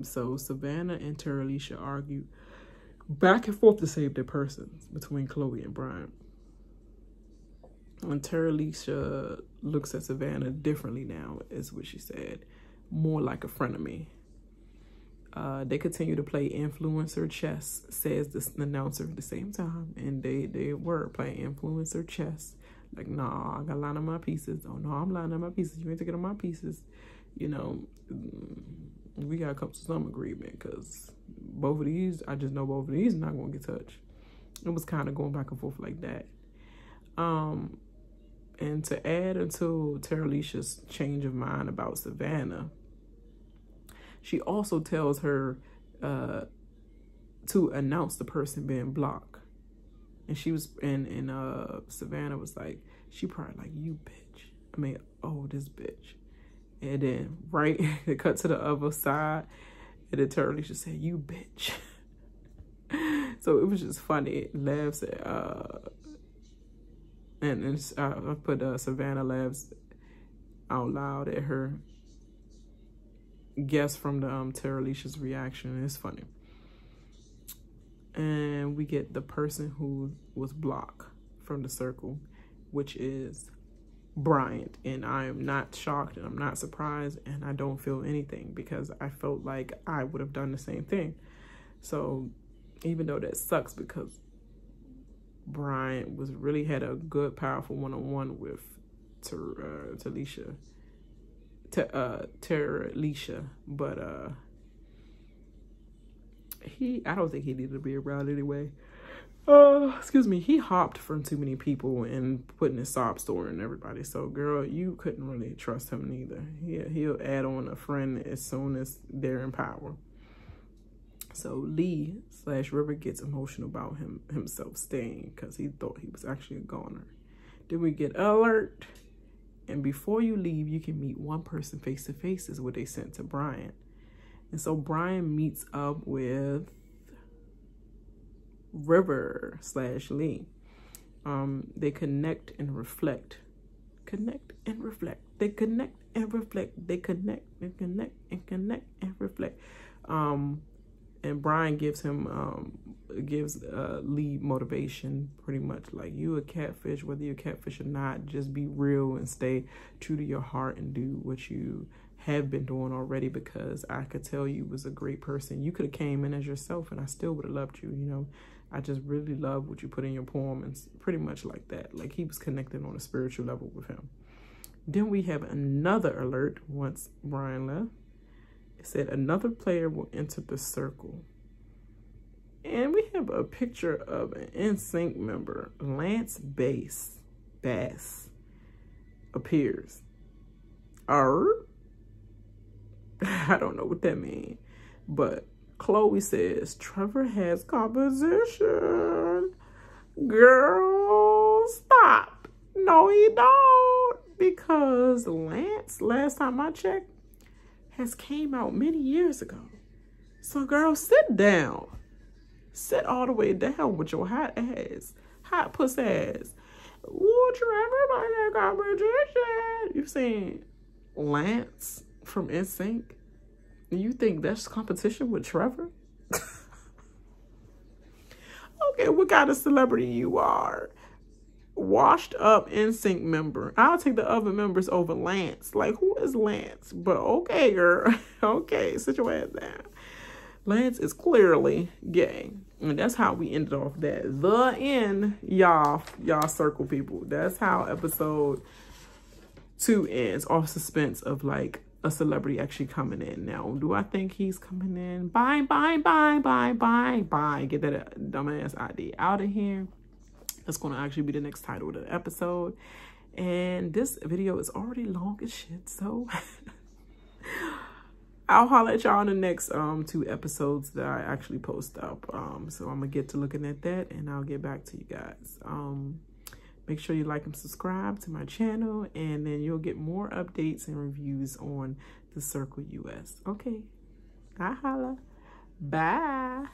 So Savannah and Terilisha argue back and forth to save their persons between Chloe and Bryant. And Terilisha looks at Savannah differently now, is what she said. More like a frenemy. They continue to play influencer chess, says the announcer at the same time. And they were playing influencer chess. Like, nah, I got to line up my pieces. Oh, no, I'm lining up my pieces. You ain't taking up my pieces. You know, we got to come to some agreement because both of these, I just know both of these are not going to get touched. It was kind of going back and forth like that. And to add until Terilisha's change of mind about Savannah, she also tells her to announce the person being blocked. And she was, and Savannah was like, she probably like, you bitch. I mean, oh, this bitch. And then, right, they cut to the other side, and then Terilisha said, you bitch. So it was just funny. It laughs at, I put Savannah laughs out loud at her guess from the Terilisha's reaction. It's funny. And we get the person who was blocked from the circle, which is Bryant. And I am not shocked and I'm not surprised and I don't feel anything because I felt like I would have done the same thing. So even though that sucks because Bryant really had a good, powerful one-on-one with Terilisha, but I don't think he needed to be around anyway. Excuse me, he hopped from too many people and putting his sob story in everybody. So girl, you couldn't really trust him neither. He'll add on a friend as soon as they're in power. So Lee/River gets emotional about himself staying because he thought he was actually a goner. Then we get alert. And before you leave, you can meet one person face to face is what they sent to Bryant. And so Bryant meets up with River/Lee. They connect and reflect. Connect and reflect. They connect and reflect. They connect and connect and connect and reflect. And Bryant gives him Lee motivation, pretty much like, you a catfish, whether you're a catfish or not, just be real and stay true to your heart and do what you have been doing already, because I could tell you was a great person. You could have came in as yourself and I still would have loved you, you know. I just really love what you put in your poem, and pretty much like that. Like, he was connected on a spiritual level with him. Then we have another alert once Bryant left. It said another player will enter the circle. And we have a picture of an NSYNC member, Lance Bass appears. I don't know what that means, but Chloe says Trevor has composition. Girl, stop. No, he don't. Because Lance, last time I checked, has came out many years ago. So girl, sit down. Sit all the way down with your hot ass. Hot puss ass. Ooh, Trevor, my competition. You saying Lance from NSYNC? You think that's competition with Trevor? Okay, what kind of celebrity you are? Washed up NSYNC member. I'll take the other members over Lance. Like, who is Lance? But okay, girl. Okay, sit your ass down. Lance is clearly gay. And that's how we ended off that. The end, y'all circle people. That's how episode 2 ends, off suspense of like a celebrity actually coming in. Now, do I think he's coming in? Bye. Get that dumbass idea out of here. That's going to actually be the next title of the episode. And this video is already long as shit, so I'll holler at y'all in the next 2 episodes that I actually post up. So I'm going to get to looking at that, and I'll get back to you guys. Make sure you like and subscribe to my channel, and then you'll get more updates and reviews on the Circle US. Okay, I holla. Bye.